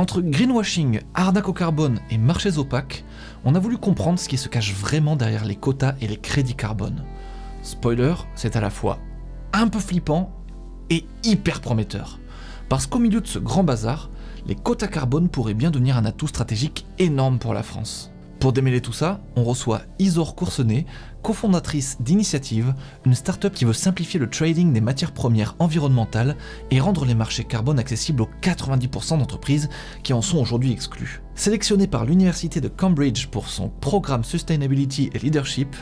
Entre greenwashing, arnaque au carbone et marchés opaques, on a voulu comprendre ce qui se cache vraiment derrière les quotas et les crédits carbone. Spoiler, c'est à la fois un peu flippant et hyper prometteur. Parce qu'au milieu de ce grand bazar, les quotas carbone pourraient bien devenir un atout stratégique énorme pour la France. Pour démêler tout ça, on reçoit Isor Coursenet, cofondatrice d'Initiative, une start-up qui veut simplifier le trading des matières premières environnementales et rendre les marchés carbone accessibles aux 90% d'entreprises qui en sont aujourd'hui exclues. Sélectionnée par l'université de Cambridge pour son programme Sustainability et Leadership,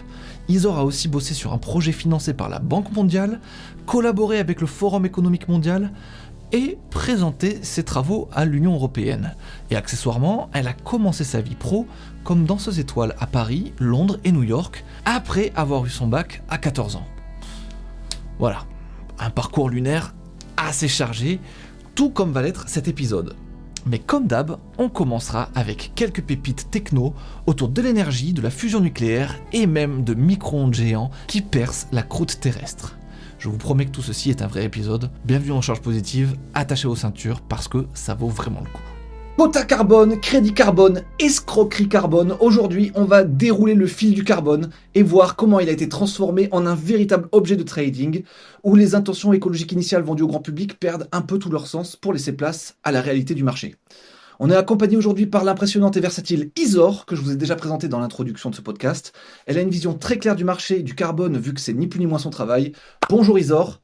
Isor a aussi bossé sur un projet financé par la Banque mondiale, collaboré avec le Forum économique mondial, et présenter ses travaux à l'Union européenne. Et accessoirement, elle a commencé sa vie pro comme danseuse étoile à Paris, Londres et New York, après avoir eu son bac à 14 ans. Voilà, un parcours lunaire assez chargé, tout comme va l'être cet épisode. Mais comme d'hab, on commencera avec quelques pépites techno autour de l'énergie, de la fusion nucléaire et même de micro-ondes géants qui percent la croûte terrestre. Je vous promets que tout ceci est un vrai épisode. Bienvenue en Charge Positive, attachez vos ceintures parce que ça vaut vraiment le coup. Quota carbone, crédit carbone, escroquerie carbone. Aujourd'hui, on va dérouler le fil du carbone et voir comment il a été transformé en un véritable objet de trading où les intentions écologiques initiales vendues au grand public perdent un peu tout leur sens pour laisser place à la réalité du marché. On est accompagné aujourd'hui par l'impressionnante et versatile Isor, que je vous ai déjà présenté dans l'introduction de ce podcast. Elle a une vision très claire du marché et du carbone, vu que c'est ni plus ni moins son travail. Bonjour Isor,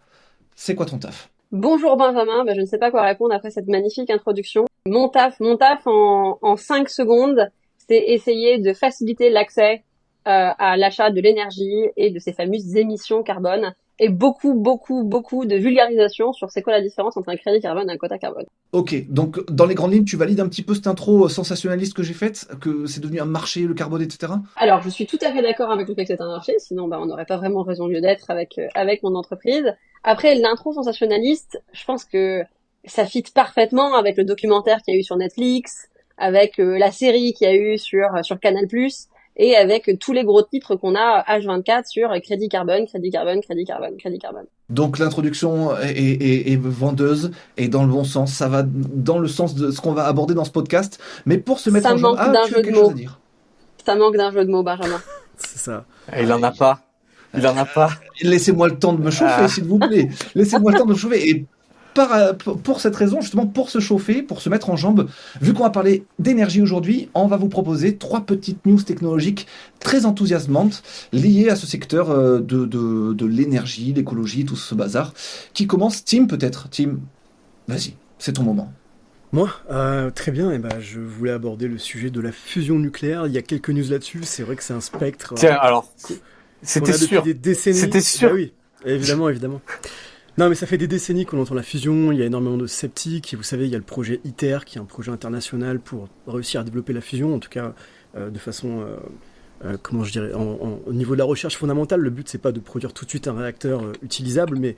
c'est quoi ton taf ? Bonjour Benjamin, je ne sais pas quoi répondre après cette magnifique introduction. Mon taf en 5 secondes, c'est essayer de faciliter l'accès à l'achat de l'énergie et de ces fameuses émissions carbone. Et beaucoup de vulgarisation sur c'est quoi la différence entre un crédit carbone et un quota carbone. Ok, donc dans les grandes lignes, tu valides un petit peu cette intro sensationnaliste que j'ai faite, que c'est devenu un marché, le carbone, etc. Alors, je suis tout à fait d'accord avec le fait que c'est un marché, sinon on n'aurait pas vraiment raison de lieu d'être avec mon entreprise. Après, l'intro sensationnaliste, je pense que ça fit parfaitement avec le documentaire qu'il y a eu sur Netflix, avec la série qu'il y a eu sur Canal+, et avec tous les gros titres qu'on a H24 sur crédit carbone. Donc l'introduction est vendeuse et dans le bon sens, ça va dans le sens de ce qu'on va aborder dans ce podcast. Mais pour se mettre en jambe, tu as quelque chose à dire. Ça manque d'un jeu de mots, Benjamin. C'est ça. Il en a pas. Laissez-moi le temps de me chauffer, s'il vous plaît. Laissez-moi le temps de me chauffer. Et pour cette raison, justement, pour se chauffer, pour se mettre en jambe, vu qu'on va parler d'énergie aujourd'hui, on va vous proposer 3 petites news technologiques très enthousiasmantes liées à ce secteur de l'énergie, l'écologie, tout ce bazar. Qui commence ? Tim, peut-être. Tim, vas-y, c'est ton moment. Moi, très bien. Et je voulais aborder le sujet de la fusion nucléaire. Il y a quelques news là-dessus. C'est vrai que c'est un spectre. Tiens, alors, c'était sûr. Des décennies. C'était sûr. Bah oui, évidemment. Non, mais ça fait des décennies qu'on entend la fusion, il y a énormément de sceptiques, et vous savez, il y a le projet ITER, qui est un projet international pour réussir à développer la fusion, en tout cas de façon, au niveau de la recherche fondamentale, le but c'est pas de produire tout de suite un réacteur utilisable, mais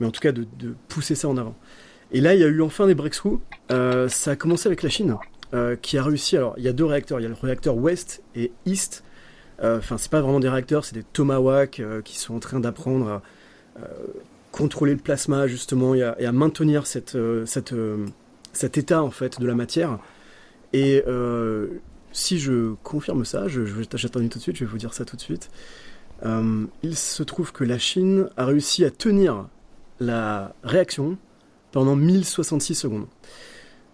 en tout cas de pousser ça en avant. Et là, il y a eu enfin des breakthroughs, ça a commencé avec la Chine, qui a réussi, alors il y a 2 réacteurs, il y a le réacteur West et East, c'est pas vraiment des réacteurs, c'est des Tomahawk qui sont en train d'apprendre à contrôler le plasma justement et à maintenir cet état en fait de la matière. Et si je confirme ça, j'attends tout de suite, je vais vous dire ça tout de suite. Il se trouve que la Chine a réussi à tenir la réaction pendant 1066 secondes.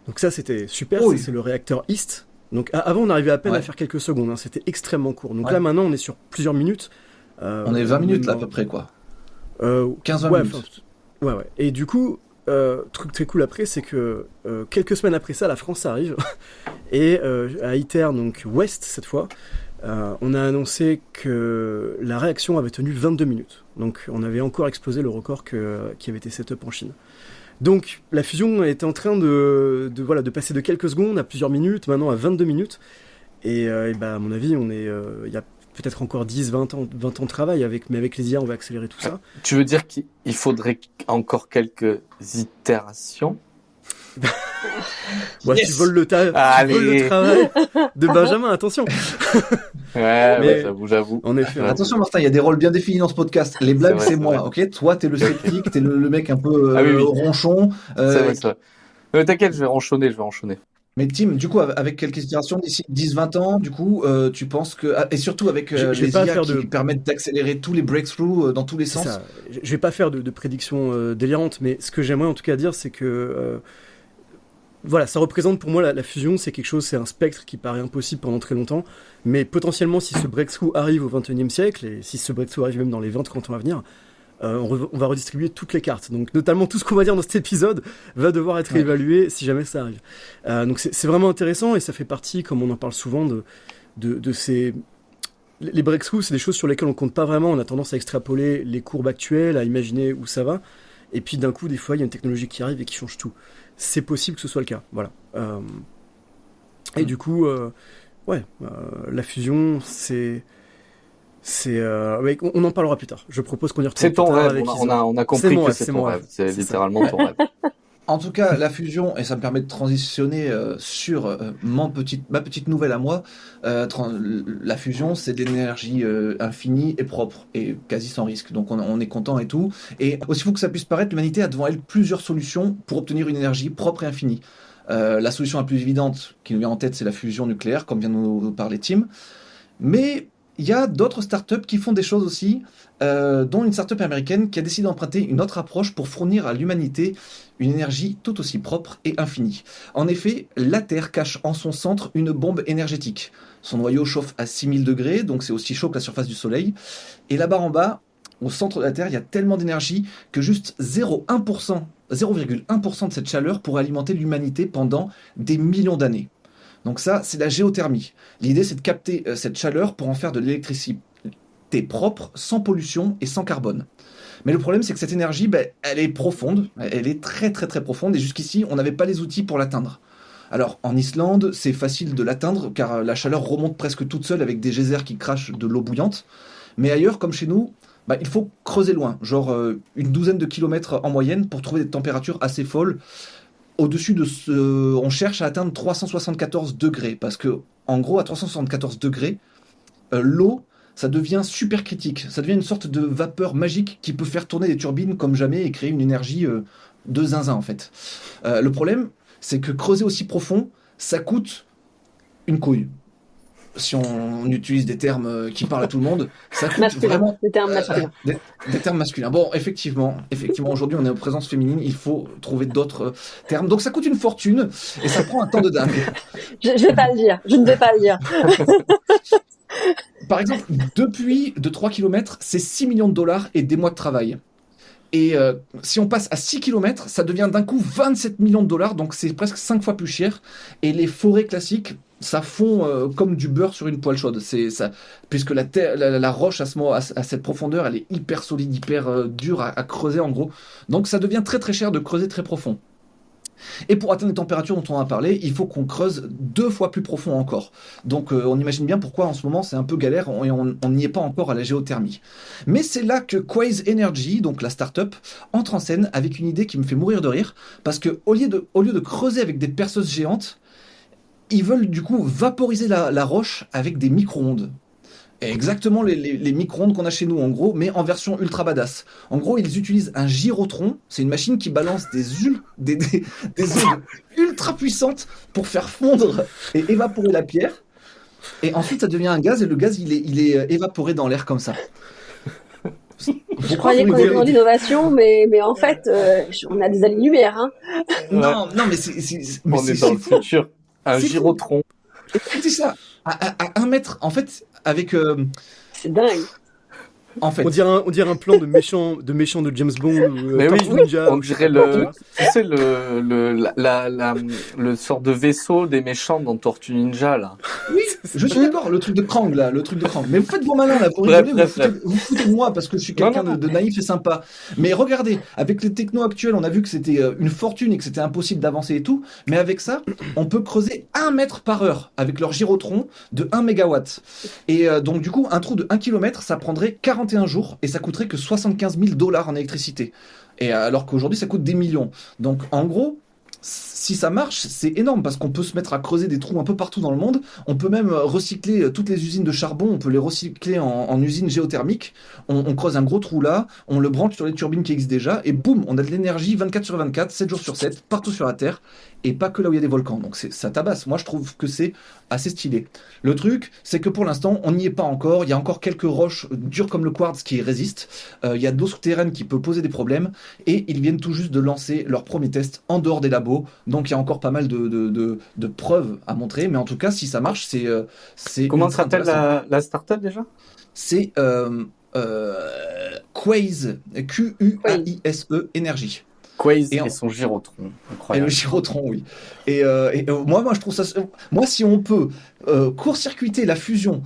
Donc ça c'était super, oui. C'est le réacteur East. Donc avant on arrivait à peine à faire quelques secondes, c'était extrêmement court. Donc là maintenant on est sur plusieurs minutes. On est 20 minutes là à peu près quoi. 15-20 minutes. Ouais. Et du coup, truc très cool après, c'est que quelques semaines après ça, la France arrive. Et à ITER, donc West cette fois, on a annoncé que la réaction avait tenu 22 minutes. Donc on avait encore explosé le record qui avait été set up en Chine. Donc la fusion était en train de passer de quelques secondes à plusieurs minutes, maintenant à 22 minutes. Et à mon avis, il y a peut-être encore 10, 20 ans de travail, mais avec les IA, on va accélérer tout ça. Tu veux dire qu'il faudrait encore quelques itérations ? Tu voles le travail de Benjamin, attention. Ouais, j'avoue. En effet. Attention Martin, il y a des rôles bien définis dans ce podcast. Les blagues, c'est moi, ok ? Toi, t'es le sceptique, t'es le mec un peu ronchon. C'est vrai. Mais t'inquiète, je vais ronchonner. Mais Tim, du coup, avec quelques itérations d'ici 10-20 ans, du coup, tu penses que... Et surtout avec Je vais les pas IA faire qui permettent d'accélérer tous les breakthroughs dans tous les C'est sens. ça. Je vais pas faire de prédictions délirantes, mais ce que j'aimerais en tout cas dire, c'est que voilà, ça représente pour moi la fusion, c'est quelque chose, c'est un spectre qui paraît impossible pendant très longtemps, mais potentiellement si ce breakthrough arrive au XXIe siècle, et si ce breakthrough arrive même dans les 20-30 ans à venir, on va redistribuer toutes les cartes. Donc notamment tout ce qu'on va dire dans cet épisode va devoir être évalué si jamais ça arrive. Donc c'est vraiment intéressant et ça fait partie, comme on en parle souvent, de ces... Les breakthroughs, c'est des choses sur lesquelles on compte pas vraiment, on a tendance à extrapoler les courbes actuelles, à imaginer où ça va, et puis d'un coup, des fois, il y a une technologie qui arrive et qui change tout. C'est possible que ce soit le cas, voilà. Et du coup, la fusion, on en parlera plus tard. Je propose qu'on y retourne. C'est ton rêve, on a compris que c'est ton rêve. C'est littéralement ton rêve. En tout cas, la fusion, et ça me permet de transitionner sur ma petite nouvelle à moi, la fusion, c'est de l'énergie infinie et propre, et quasi sans risque. Donc on est content et tout. Et aussi faut que ça puisse paraître, l'humanité a devant elle plusieurs solutions pour obtenir une énergie propre et infinie. La solution la plus évidente qui nous vient en tête, c'est la fusion nucléaire, comme vient de nous parler Tim. Mais il y a d'autres startups qui font des choses aussi, dont une startup américaine qui a décidé d'emprunter une autre approche pour fournir à l'humanité une énergie tout aussi propre et infinie. En effet, la Terre cache en son centre une bombe énergétique. Son noyau chauffe à 6000 degrés, donc c'est aussi chaud que la surface du Soleil. Et là-bas en bas, au centre de la Terre, il y a tellement d'énergie que juste 0,1% de cette chaleur pourrait alimenter l'humanité pendant des millions d'années. Donc ça, c'est la géothermie. L'idée, c'est de capter cette chaleur pour en faire de l'électricité propre, sans pollution et sans carbone. Mais le problème, c'est que cette énergie, elle est profonde, elle est très très très profonde, et jusqu'ici, on n'avait pas les outils pour l'atteindre. Alors, en Islande, c'est facile de l'atteindre, car la chaleur remonte presque toute seule avec des geysers qui crachent de l'eau bouillante. Mais ailleurs, comme chez nous, il faut creuser loin, genre une douzaine de kilomètres en moyenne, pour trouver des températures assez folles. Au-dessus de on cherche à atteindre 374 degrés, parce que, en gros, à 374 degrés, l'eau, ça devient super critique. Ça devient une sorte de vapeur magique qui peut faire tourner des turbines comme jamais et créer une énergie de zinzin, en fait. Le problème, c'est que creuser aussi profond, ça coûte une couille. Si on utilise des termes qui parlent à tout le monde, ça coûte vraiment... Des termes masculins. Des termes masculins. Bon, effectivement, aujourd'hui, on est en présence féminine, il faut trouver d'autres termes. Donc, ça coûte une fortune et ça prend un temps de dingue. Je ne vais pas le dire. Je ne vais pas le dire. Par exemple, depuis de 3 km, c'est 6 millions de dollars et des mois de travail. Et si on passe à 6 km, ça devient d'un coup 27 millions de dollars, donc c'est presque 5 fois plus cher. Et les forêts classiques, ça fond comme du beurre sur une poêle chaude. Puisque la roche à cette profondeur, elle est hyper solide, hyper dure à creuser en gros. Donc ça devient très très cher de creuser très profond. Et pour atteindre les températures dont on a parlé, il faut qu'on creuse 2 fois plus profond encore. Donc on imagine bien pourquoi en ce moment c'est un peu galère et on n'y est pas encore à la géothermie. Mais c'est là que Quaise Energy, donc la start-up, entre en scène avec une idée qui me fait mourir de rire, parce que au lieu de creuser avec des perceuses géantes, ils veulent du coup vaporiser la roche avec des micro-ondes. Exactement les micro-ondes qu'on a chez nous en gros, mais en version ultra badass. En gros, ils utilisent un gyrotron, c'est une machine qui balance des ondes ultra puissantes pour faire fondre et évaporer la pierre. Et ensuite, ça devient un gaz et le gaz, il est évaporé dans l'air comme ça. Je croyais qu'on était dans l'innovation, mais en fait, on a des années-lumière. Hein. Non, mais on est dans le futur. Un gyrotron. C'est ça. À 1 mètre, en fait, avec... C'est dingue. En fait. On dirait un plan de méchant de James Bond ou mais oui, Ninja. On dirait le sort de vaisseau des méchants dans Tortue Ninja, là. Oui, je suis d'accord, le truc de Krang, là, Mais vous faites vos malins, là, vous rigolez, vous foutez de moi parce que je suis quelqu'un de naïf et sympa. Mais regardez, avec les technos actuels, on a vu que c'était une fortune et que c'était impossible d'avancer et tout, mais avec ça, on peut creuser 1 mètre par heure avec leur gyrotron de 1 mégawatt. Et donc, du coup, un trou de 1 km, ça prendrait 41 jours et ça coûterait que 75 000 dollars en électricité. Et alors qu'aujourd'hui, ça coûte des millions. Donc, en gros, si ça marche, c'est énorme parce qu'on peut se mettre à creuser des trous un peu partout dans le monde. On peut même recycler toutes les usines de charbon, on peut les recycler en usines géothermiques. On creuse un gros trou là, on le branche sur les turbines qui existent déjà et boum, on a de l'énergie 24 sur 24, 7 jours sur 7, partout sur la Terre. et pas que là où il y a des volcans. Donc ça tabasse. Moi, je trouve que c'est assez stylé. Le truc, c'est que pour l'instant, on n'y est pas encore. Il y a encore quelques roches dures comme le quartz qui résistent. Il y a de l'eau souterraine qui peut poser des problèmes. Et ils viennent tout juste de lancer leur premier test en dehors des labos. Donc il y a encore pas mal de preuves à montrer. Mais en tout cas, si ça marche, c'est Comment ultra s'appelle intéressant. la startup déjà? C'est Quaise, Quaise Énergie. Quaise Et, et son gyrotron. et le Incroyable. gyrotron, oui. Moi, je trouve ça. Moi, si on peut court-circuiter la fusion,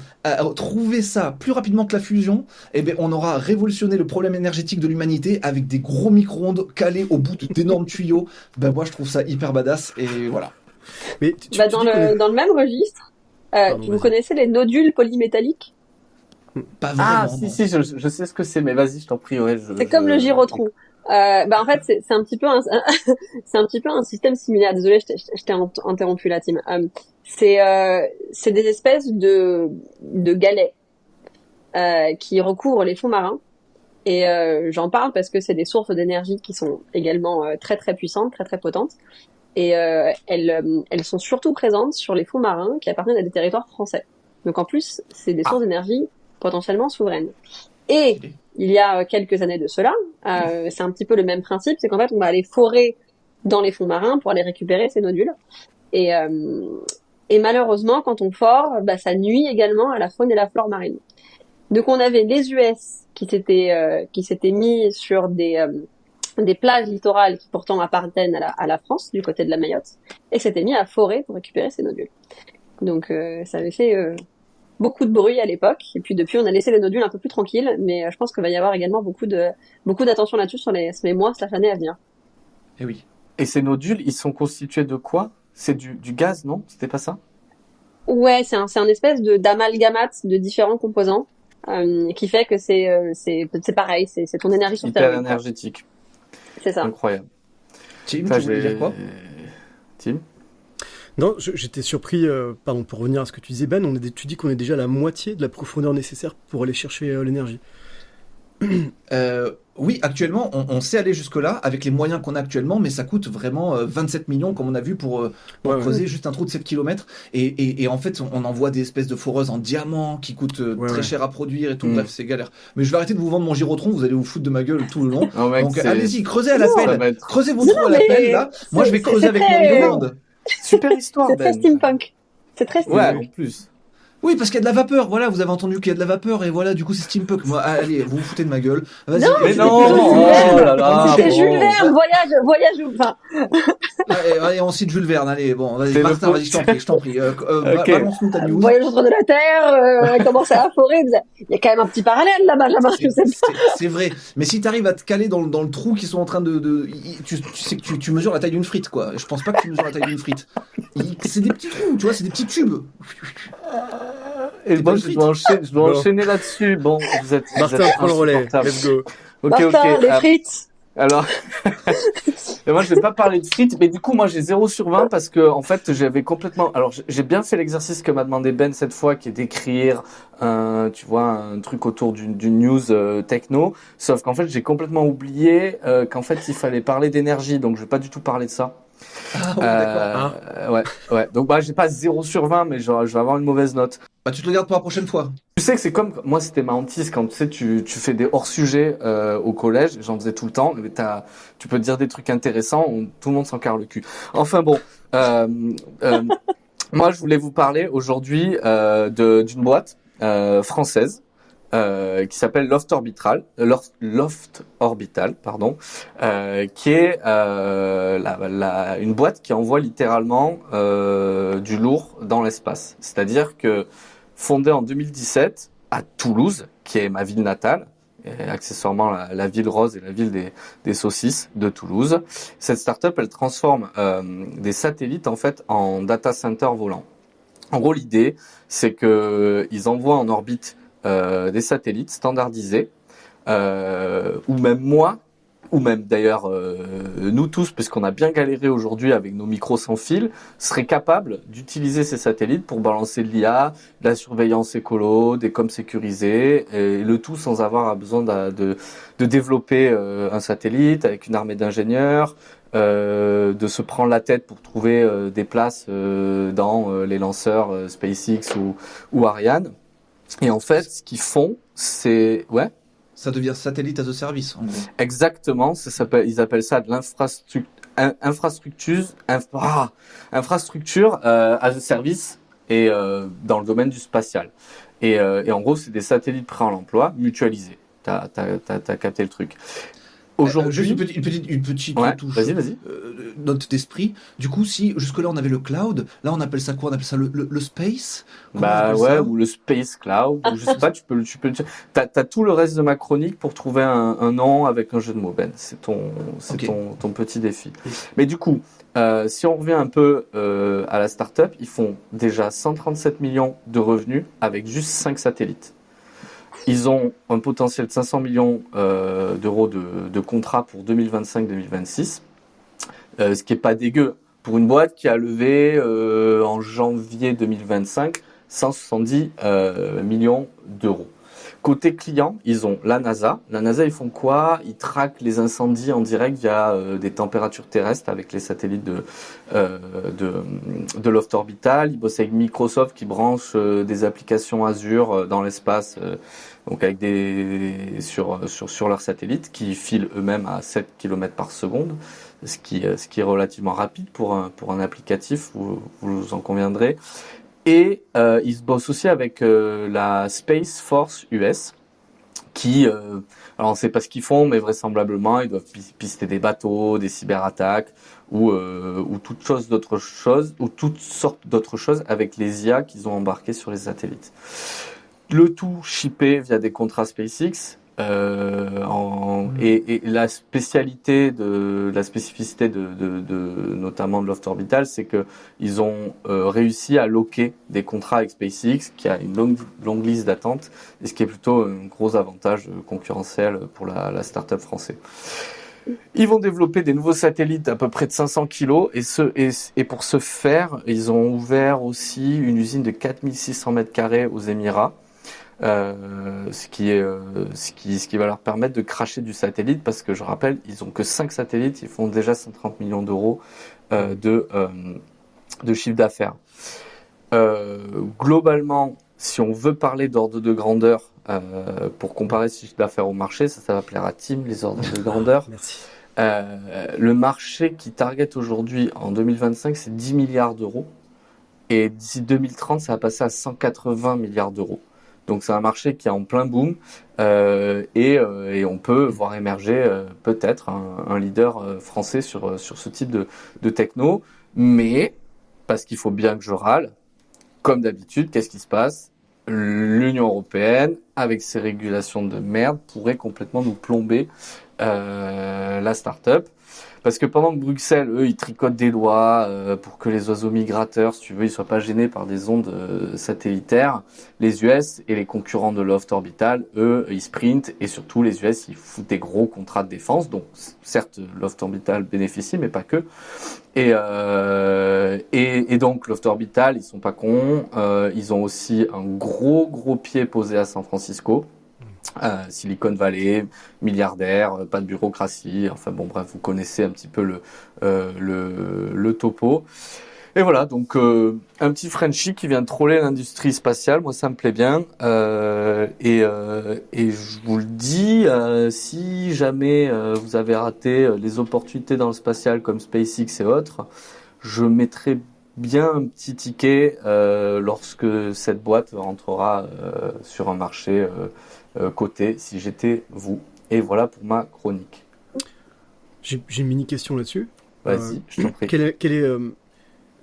trouver ça plus rapidement que la fusion, eh ben, on aura révolutionné le problème énergétique de l'humanité avec des gros micro-ondes calés au bout d'énormes tuyaux. Ben, moi, je trouve ça hyper badass. Et voilà. Mais tu Bah, dis dans qu'on est- le même registre, Pardon, vous vas-y. connaissez les nodules polymétalliques? Pas Ah, vraiment. si, non. si, je sais ce que c'est, mais vas-y, je t'en prie, ouais. C'est comme le gyrotron. Bah en fait c'est un petit peu un c'est un petit peu un système similaire. Désolée, je t'ai interrompu la team. C'est des espèces de galets qui recouvrent les fonds marins. Et j'en parle parce que c'est des sources d'énergie qui sont également très très puissantes, très très potentes. Et elles sont surtout présentes sur les fonds marins qui appartiennent à des territoires français. Donc en plus, c'est des sources d'énergie potentiellement souveraines. Et il y a quelques années de cela, c'est un petit peu le même principe, c'est qu'en fait on va aller forer dans les fonds marins pour aller récupérer ces nodules. Et, euh, et malheureusement, quand on fore, bah, ça nuit également à la faune et la flore marine. Donc on avait les US qui s'étaient mis sur des plages littorales qui pourtant appartiennent à la France, du côté de la Mayotte, et s'étaient mis à forer pour récupérer ces nodules. Donc ça avait fait beaucoup de bruit à l'époque, et puis depuis on a laissé les nodules un peu plus tranquilles, mais je pense qu'il va y avoir également beaucoup d'attention là-dessus sur les mois/années à venir. Eh oui. Et ces nodules, ils sont constitués de quoi? C'est du gaz, non? C'était pas ça? Ouais, c'est un espèce d'amalgamate de différents composants qui fait que c'est pareil, c'est ton énergie sur Hyper Terre. énergétique. C'est ça. Incroyable. Tim, Ça, tu voulais dire quoi? Tim? Non, j'étais surpris, pardon, pour revenir à ce que tu disais, Ben, tu dis qu'on est déjà à la moitié de la profondeur nécessaire pour aller chercher l'énergie. Oui, actuellement, on sait aller jusque-là avec les moyens qu'on a actuellement, mais ça coûte vraiment 27 millions, comme on a vu, pour Ouais, creuser juste un trou de 7 km. Et en fait, on envoie des espèces de foreuses en diamant qui coûtent Ouais, très ouais. cher à produire et tout. Mm. Bref, c'est galère. Mais je vais arrêter de vous vendre mon gyrotron, vous allez vous foutre de ma gueule tout le long. Non, mec, Donc c'est allez-y, creusez à ça l'appel. va être Creusez vos Non, trous à mais l'appel, là. Moi, je vais c'est creuser avec mon très- micro-ondes. super histoire, C'est très Ben. steampunk. C'est très Ouais, steampunk. en plus. Oui, parce qu'il y a de la vapeur. Voilà, vous avez entendu qu'il y a de la vapeur, et voilà, du coup, c'est steampunk. Moi, allez, vous vous foutez de ma gueule. Vas-y. Non, Mais c'est non, plutôt oh Jules Verne. là là, C'était bon. Jules Verne, voyage, enfin, Allez, on cite Jules Verne. Allez, bon, vas-y, C'est le Martin, faux- vas-y, je t'en prie. Ok. Balance-nous ta news. voyage autour de la Terre, commencer à forer. Il y a quand même un petit parallèle là, Benjamin, je sais pas. C'est vrai, mais si t'arrives à te caler dans le trou qu'ils sont en train tu sais que tu mesures la taille d'une frite, quoi. Je pense pas que tu mesures la taille d'une frite. C'est des petits trous, tu vois, c'est des petits tubes. Et T'es bon, pas je une dois Bon. enchaîner là-dessus. Bon, vous êtes Martin, êtes prends le relais. insupportables. Let's go. Ok, Martin, ok. les frites. Alors, et moi je vais pas parler de frites, mais du coup moi j'ai 0 sur 20 parce que en fait j'avais complètement. Alors j'ai bien fait l'exercice que m'a demandé Ben cette fois, qui est d'écrire tu vois, un truc autour d'une news techno. Sauf qu'en fait j'ai complètement oublié qu'en fait il fallait parler d'énergie, donc je vais pas du tout parler de ça. Ah, ouais, d'accord. Ouais. Donc bah j'ai pas 0 sur 20, mais genre, je vais avoir une mauvaise note. Bah, tu te le gardes pour la prochaine fois. Tu sais que c'est comme moi, c'était ma hantise quand tu sais tu fais des hors-sujets au collège, j'en faisais tout le temps. Mais tu peux dire des trucs intéressants, tout le monde s'en carre le cul. Enfin bon, moi je voulais vous parler aujourd'hui d'une boîte française qui s'appelle Loft Orbital, pardon, qui est une boîte qui envoie littéralement du lourd dans l'espace. C'est-à-dire que fondée en 2017 à Toulouse, qui est ma ville natale, et accessoirement la ville rose et la ville des saucisses de Toulouse. Cette start-up, elle transforme des satellites en fait en data center volants. En gros, l'idée, c'est que ils envoient en orbite des satellites standardisés, ou même moi, ou même d'ailleurs nous tous, puisqu'on a bien galéré aujourd'hui avec nos micros sans fil, seraient capables d'utiliser ces satellites pour balancer de l'IA, de la surveillance écolo, des coms sécurisés, et le tout sans avoir besoin de développer un satellite avec une armée d'ingénieurs, de se prendre la tête pour trouver des places dans les lanceurs SpaceX ou Ariane. Et en fait, ce qu'ils font, c'est... Ouais, Ça devient satellite as a service, en gros. exactement. Ils appellent ça de infrastructure as a service et dans le domaine du spatial. Et en gros, c'est des satellites prêts à l'emploi, mutualisés. T'as capté le truc. Aujourd'hui, Juste une petite ouais, touche, vas-y. note d'esprit. Du coup, si jusque-là on avait le cloud, là on appelle ça quoi? On appelle ça le space? Comment on Bah appelle ouais, ça? ou le Space Cloud, ou je sais pas, t'as tout le reste de ma chronique pour trouver un nom avec un jeu de mots, Ben. C'est Ok. ton petit défi. Mais du coup, si on revient un peu à la startup, ils font déjà 137 millions de revenus avec juste 5 satellites. Ils ont un potentiel de 500 millions d'euros de contrats pour 2025-2026, ce qui est pas dégueu pour une boîte qui a levé en janvier 2025 170 millions d'euros. Côté client, ils ont la NASA. La NASA, ils font quoi? Ils traquent les incendies en direct via des températures terrestres avec les satellites de Loft Orbital. Ils bossent avec Microsoft qui branche des applications Azure dans l'espace, donc avec sur leurs satellites qui filent eux-mêmes à 7 km par seconde, ce qui est relativement rapide pour un applicatif, vous en conviendrez. Et ils se bossent aussi avec la Space Force US, qui, alors on ne sait pas ce qu'ils font, mais vraisemblablement ils doivent pister des bateaux, des cyberattaques ou toutes sortes d'autres choses avec les IA qu'ils ont embarquées sur les satellites. Le tout shippé via des contrats SpaceX. Et la spécificité de notamment de Loft Orbital, c'est que ils ont réussi à locker des contrats avec SpaceX qui a une longue liste d'attente, et ce qui est plutôt un gros avantage concurrentiel pour la start-up française. Ils vont développer des nouveaux satellites d'à peu près de 500 kilos et pour ce faire, ils ont ouvert aussi une usine de 4600 mètres carrés aux Émirats. Ce qui va leur permettre de cracher du satellite, parce que je rappelle, ils ont que 5 satellites, ils font déjà 130 millions d'euros de chiffre d'affaires. Globalement, si on veut parler d'ordre de grandeur, pour comparer ce chiffre d'affaires au marché, ça va plaire à Tim, les ordres de grandeur. Merci. Le marché qui target aujourd'hui en 2025, c'est 10 milliards d'euros. Et d'ici 2030, ça va passer à 180 milliards d'euros. Donc c'est un marché qui est en plein boom et on peut voir émerger peut-être un leader français sur ce type de techno. Mais, parce qu'il faut bien que je râle, comme d'habitude, qu'est-ce qui se passe? L'Union européenne, avec ses régulations de merde, pourrait complètement nous plomber la start-up. Parce que pendant que Bruxelles, eux, ils tricotent des lois pour que les oiseaux migrateurs, si tu veux, ils soient pas gênés par des ondes satellitaires, les US et les concurrents de Loft Orbital, eux, ils sprintent, et surtout les US, ils foutent des gros contrats de défense. Donc, certes, Loft Orbital bénéficie, mais pas que. Et donc, Loft Orbital, ils sont pas cons. Ils ont aussi un gros pied posé à San Francisco. Silicon Valley, milliardaire, pas de bureaucratie, enfin bon bref, vous connaissez un petit peu le topo. Et voilà, donc un petit Frenchie qui vient troller l'industrie spatiale, moi ça me plaît bien. Et je vous le dis, si jamais vous avez raté les opportunités dans le spatial comme SpaceX et autres, je mettrai bien un petit ticket lorsque cette boîte rentrera sur un marché coté, si j'étais vous. Et voilà pour ma chronique. J'ai une mini question là-dessus. Vas-y, je t'en prie. Quel est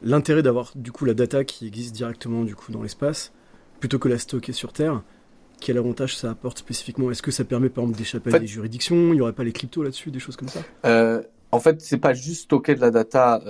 l'intérêt d'avoir du coup la data qui existe directement du coup dans l'espace plutôt que la stocker sur Terre? Quel avantage ça apporte spécifiquement? Est-ce que ça permet par exemple d'échapper à des juridictions? Il n'y aurait pas les cryptos là-dessus, des choses comme ça? En fait, c'est pas juste stocker de la data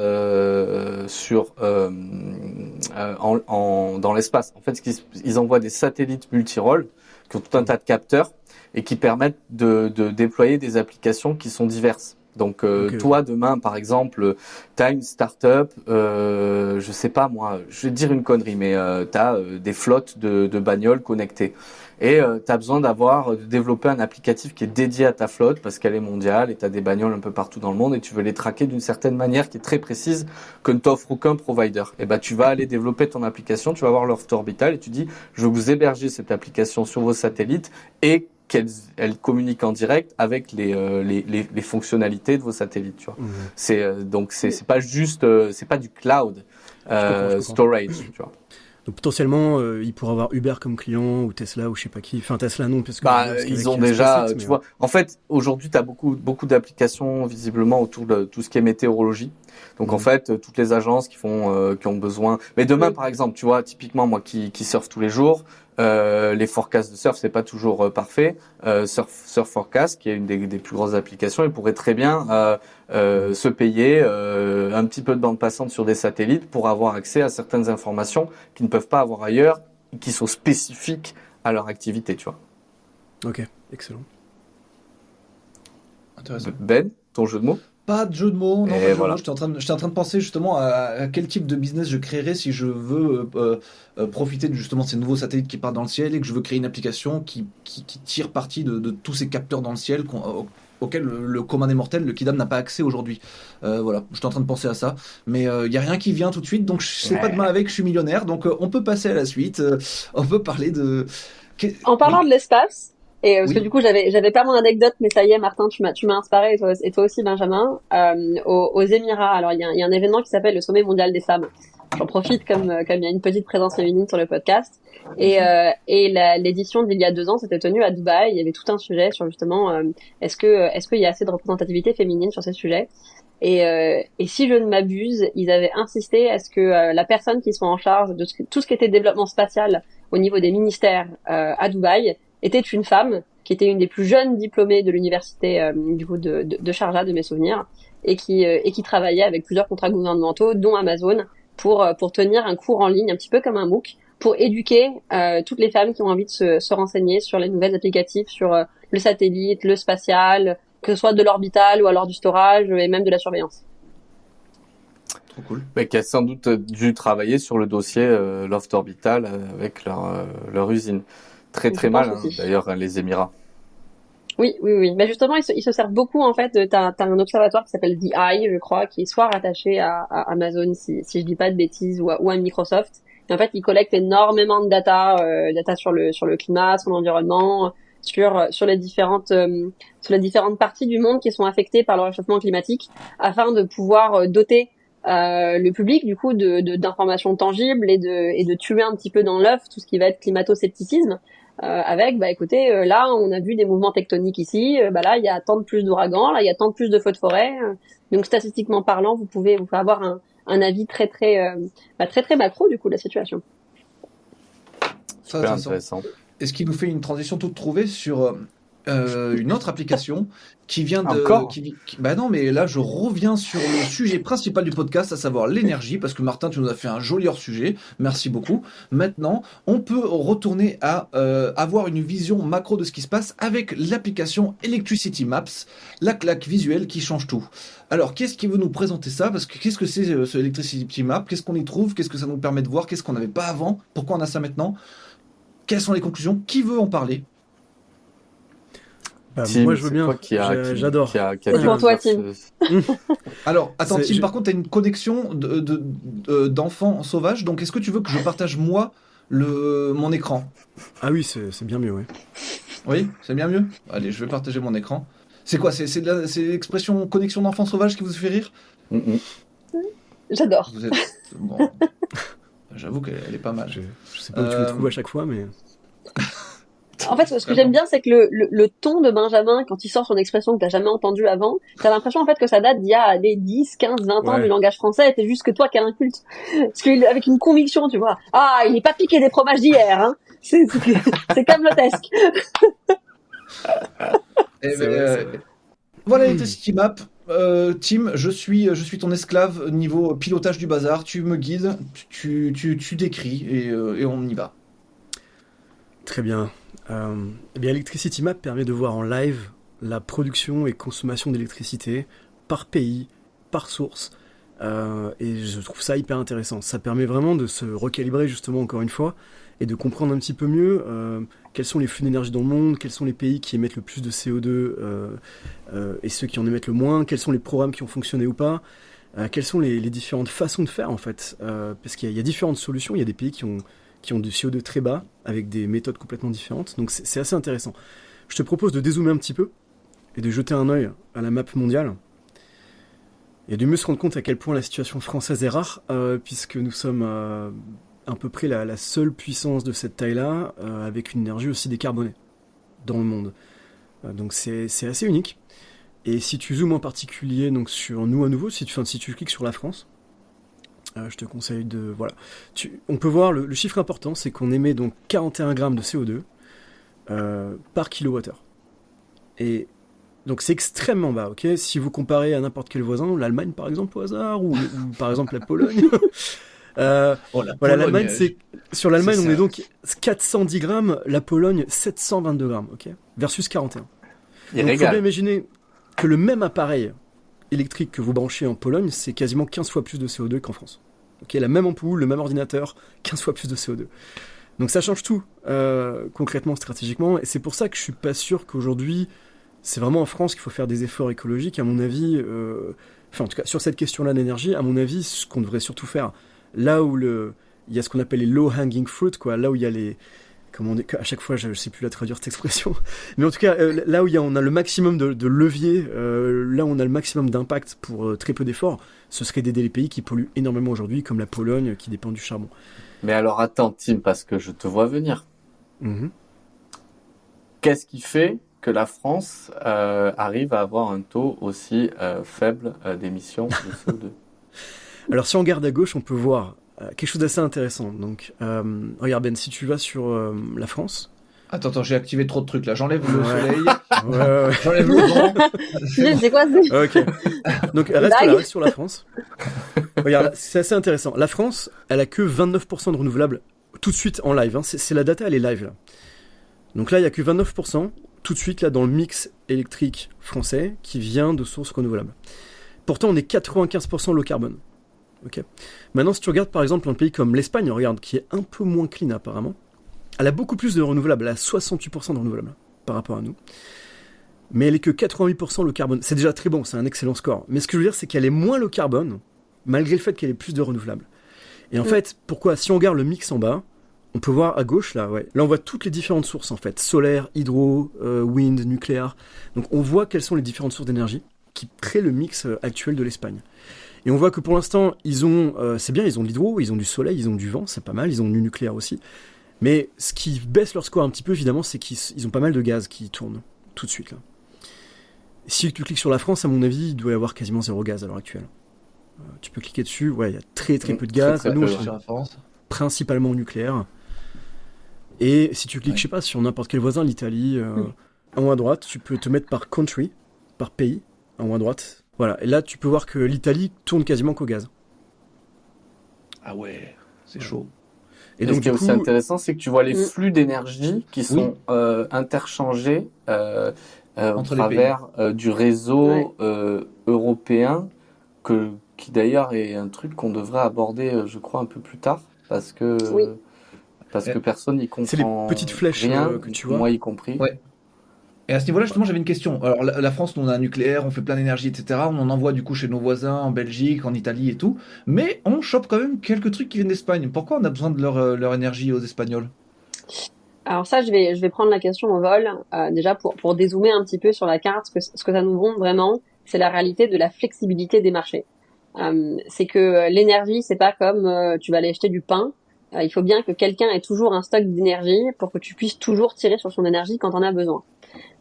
dans l'espace. En fait, ils envoient des satellites multirôles qui ont tout un tas de capteurs et qui permettent de déployer des applications qui sont diverses. Donc Ok. toi demain par exemple, t'as une start-up, je sais pas moi, je vais te dire une connerie, mais t'as des flottes de bagnoles connectées. Et tu as besoin de développer un applicatif qui est dédié à ta flotte parce qu'elle est mondiale et tu as des bagnoles un peu partout dans le monde et tu veux les traquer d'une certaine manière qui est très précise que ne t'offre aucun provider. Et ben tu vas aller développer ton application, tu vas voir Loft Orbital et tu dis je veux vous héberger cette application sur vos satellites et qu'elle communique en direct avec les fonctionnalités de vos satellites. Tu vois. Donc c'est pas juste, c'est pas du cloud Je comprends. storage. Tu vois. Donc potentiellement, il pourrait avoir Uber comme client ou Tesla ou je sais pas qui. Enfin Tesla non parce que parce Ils qu'avec ont déjà, SpaceX, tu mais, vois. En fait, aujourd'hui, tu as beaucoup d'applications visiblement autour de tout ce qui est météorologie. Donc en fait, toutes les agences qui ont besoin. Mais demain, par exemple, tu vois, typiquement moi qui surfe tous les jours, les forecasts de surf, c'est pas toujours parfait. Surf Forecast, qui est une des plus grosses applications, il pourrait très bien se payer un petit peu de bande passante sur des satellites pour avoir accès à certaines informations qu'ils ne peuvent pas avoir ailleurs, qui sont spécifiques à leur activité, tu vois. Ok, excellent. Intéressant. Ben, ton jeu de mots? Pas de jeu de mots, non, Et pas de jeu de voilà. mots. J'étais en train de penser justement à quel type de business je créerais si je veux profiter justement de ces nouveaux satellites qui partent dans le ciel et que je veux créer une application qui tire parti de tous ces capteurs dans le ciel auxquels le commun des mortels, le Kidam, n'a pas accès aujourd'hui. Voilà, j'étais en train de penser à ça. Mais il n'y a rien qui vient tout de suite, donc je sais pas demain avec, je suis millionnaire, donc on peut passer à la suite. On peut parler de... En parlant de l'espace, et parce que Oui. du coup j'avais pas mon anecdote, mais ça y est, Martin, tu m'as inspiré et toi aussi Benjamin. Aux Émirats, alors il y a un événement qui s'appelle le Sommet mondial des femmes. J'en profite comme il y a une petite présence féminine sur le podcast. Et l'édition d'il y a 2 ans s'était tenue à Dubaï. Il y avait tout un sujet sur justement est-ce qu'il y a assez de représentativité féminine sur ces sujets. Et si je ne m'abuse, ils avaient insisté à ce que la personne qui soit en charge de tout ce qui était développement spatial au niveau des ministères à Dubaï était une femme qui était une des plus jeunes diplômées de l'université du coup de Sharjah de mes souvenirs et qui travaillait avec plusieurs contrats gouvernementaux dont Amazon pour tenir un cours en ligne un petit peu comme un MOOC pour éduquer toutes les femmes qui ont envie de se renseigner sur les nouvelles applicatifs sur le satellite, le spatial, que ce soit de l'orbital ou alors du storage et même de la surveillance. Trop cool. Mais qui a sans doute dû travailler sur le dossier Loft Orbital avec leur usine. Très Je mal, pense aussi. d'ailleurs, les Émirats. Oui. Mais justement, ils se servent beaucoup, en fait. T'as un observatoire qui s'appelle The Eye, je crois, qui est soit rattaché à Amazon, si je dis pas de bêtises, ou à Microsoft. Et en fait, ils collectent énormément de data sur le climat, sur l'environnement, sur les différentes parties du monde qui sont affectées par le réchauffement climatique, afin de pouvoir doter le public du coup d'informations tangibles et de tuer un petit peu dans l'œuf tout ce qui va être climato-scepticisme. Avec écoutez, là on a vu des mouvements tectoniques ici, là il y a tant de plus d'ouragans, là il y a tant de plus de feux de forêt, donc statistiquement parlant vous pouvez avoir un avis très macro du coup de la situation. Super intéressant. Et ce qui nous fait une transition toute trouvée sur une autre application qui vient de... Encore Bah non, mais là, je reviens sur le sujet principal du podcast, à savoir l'énergie, parce que Martin, tu nous as fait un joli hors-sujet. Merci beaucoup. Maintenant, on peut retourner à avoir une vision macro de ce qui se passe avec l'application Electricity Maps, la claque visuelle qui change tout. Alors, qu'est-ce qui veut nous présenter ça? Parce que qu'est-ce que c'est ce Electricity Map? Qu'est-ce qu'on y trouve? Qu'est-ce que ça nous permet de voir? Qu'est-ce qu'on n'avait pas avant? Pourquoi on a ça maintenant? Quelles sont les conclusions? Qui veut en parler? Tim, moi je veux c'est bien, toi j'adore. qui a C'est pour toi, Tim. Alors, attends, C'est- Tim, par contre, tu as une connexion d'enfants sauvages, donc est-ce que tu veux que je partage moi mon écran? Ah oui, c'est bien mieux, ouais. Oui, c'est bien mieux? Allez, je vais partager mon écran. C'est quoi? C'est l'expression connexion d'enfants sauvages qui vous fait rire? J'adore. Vous êtes... Bon. J'avoue qu'elle est pas mal. Je sais pas où tu le trouves à chaque fois, mais... En fait, ce que j'aime bien, c'est que le ton de Benjamin, quand il sort son expression que t'as jamais entendue avant, t'as l'impression en fait que ça date d'il y a des 10, 15, 20 ans Ouais. du langage français, et c'est juste que toi qui as un culte. Parce que avec une conviction, tu vois. Ah, il est pas piqué des fromages d'hier, hein. C'est camelotesque. Eh C'est ben, vrai, c'est vrai. voilà Electricity Map. Tim, je suis ton esclave niveau pilotage du bazar. Tu me guides, tu décris et on y va. Très bien. Eh bien, Electricity Map permet de voir en live la production et consommation d'électricité par pays, par source. Et je trouve ça hyper intéressant. Ça permet vraiment de se recalibrer justement encore une fois et de comprendre un petit peu mieux quels sont les flux d'énergie dans le monde, quels sont les pays qui émettent le plus de CO2 et ceux qui en émettent le moins, quels sont les programmes qui ont fonctionné ou pas, quelles sont les différentes façons de faire en fait. Parce qu'il y a différentes solutions, il y a des pays qui ont du CO2 très bas avec des méthodes complètement différentes. Donc c'est assez intéressant. Je te propose de dézoomer un petit peu et de jeter un œil à la map mondiale. Et de mieux se rendre compte à quel point la situation française est rare, puisque nous sommes à peu près la seule puissance de cette taille-là, avec une énergie aussi décarbonée dans le monde. Donc c'est assez unique. Et si tu zoomes en particulier donc sur nous à nouveau, si tu cliques sur la France, je te conseille de... Voilà. On peut voir le chiffre important, c'est qu'on émet donc 41 grammes de CO2 par kilowattheure. Et donc c'est extrêmement bas, ok. Si vous comparez à n'importe quel voisin, l'Allemagne par exemple au hasard, ou par exemple la Pologne. Voilà, l'Allemagne, sur l'Allemagne on est donc 410 grammes, la Pologne 722 grammes, ok, versus 41. Donc il faut bien imaginer que le même appareil électrique que vous branchez en Pologne, c'est quasiment 15 fois plus de CO2 qu'en France. Ok, la même ampoule, le même ordinateur, 15 fois plus de CO2. Donc ça change tout, concrètement, stratégiquement, et c'est pour ça que je suis pas sûr qu'aujourd'hui c'est vraiment en France qu'il faut faire des efforts écologiques, à mon avis. Enfin, en tout cas, sur cette question-là d'énergie, à mon avis, ce qu'on devrait surtout faire, là où il y a ce qu'on appelle les low-hanging fruit, quoi, là où il y a les... Comment on dit, à chaque fois, je ne sais plus la traduire cette expression. Mais en tout cas, là où on a le maximum de levier, là où on a le maximum d'impact pour très peu d'efforts, ce serait d'aider les pays qui polluent énormément aujourd'hui, comme la Pologne, qui dépend du charbon. Mais alors attends, Tim, parce que je te vois venir. Mm-hmm. Qu'est-ce qui fait que la France arrive à avoir un taux aussi faible d'émissions de CO2? Alors si on regarde à gauche, on peut voir quelque chose d'assez intéressant. Donc regarde Ben, si tu vas sur la France... Attends, j'ai activé trop de trucs là. J'enlève le soleil, Ouais. j'enlève le vent. C'est quoi ça? Ok. Donc reste sur la France. Regarde, c'est assez intéressant. La France, elle a que 29% de renouvelables tout de suite en live. Hein. C'est la data, elle est live là. Donc là, il y a que 29%. Tout de suite là dans le mix électrique français qui vient de sources renouvelables. Pourtant, on est 95% low carbone. Okay. Maintenant, si tu regardes par exemple un pays comme l'Espagne, regarde, qui est un peu moins clean apparemment, elle a beaucoup plus de renouvelables, elle a 68% de renouvelables par rapport à nous. Mais elle est que 88% low carbone. C'est déjà très bon, c'est un excellent score. Mais ce que je veux dire, c'est qu'elle est moins low carbone, malgré le fait qu'elle ait plus de renouvelables. Et en fait, pourquoi? Si on regarde le mix en bas, on peut voir à gauche, là, ouais. Là, on voit toutes les différentes sources, en fait. Solaire, hydro, wind, nucléaire. Donc, on voit quelles sont les différentes sources d'énergie qui créent le mix actuel de l'Espagne. Et on voit que pour l'instant, ils ont de l'hydro, ils ont du soleil, ils ont du vent, c'est pas mal, ils ont du nucléaire aussi. Mais ce qui baisse leur score un petit peu, évidemment, c'est qu'ils ont pas mal de gaz qui tournent tout de suite, là. Si tu cliques sur la France, à mon avis, il doit y avoir quasiment zéro gaz à l'heure actuelle. Tu peux cliquer dessus, ouais, il y a très peu de gaz. Très Nous, peu, Sur la France. principalement au nucléaire. Et si tu cliques, je sais pas, sur n'importe quel voisin, l'Italie, en haut à droite, tu peux te mettre par country, par pays, en haut à droite. Voilà, et là, tu peux voir que l'Italie tourne quasiment qu'au gaz. Ah ouais, c'est chaud. Et donc, donc, ce qui est du aussi coup, intéressant, c'est que tu vois les flux d'énergie qui sont interchangés au Entre les travers du réseau européen, qui d'ailleurs est un truc qu'on devrait aborder, je crois, un peu plus tard, parce que personne n'y comprend c'est les petites flèches rien, que tu vois. moi y compris. Ouais. Et à ce niveau-là, justement, j'avais une question. Alors, la France, nous, on a un nucléaire, on fait plein d'énergie, etc. On en envoie du coup chez nos voisins, en Belgique, en Italie et tout. Mais on chope quand même quelques trucs qui viennent d'Espagne. Pourquoi on a besoin de leur énergie aux Espagnols? Alors ça, je vais prendre la question au vol. Déjà pour dézoomer un petit peu sur la carte, ce que ça nous montre vraiment, c'est la réalité de la flexibilité des marchés. C'est que l'énergie, c'est pas comme tu vas aller acheter du pain. Il faut bien que quelqu'un ait toujours un stock d'énergie pour que tu puisses toujours tirer sur son énergie quand on a besoin.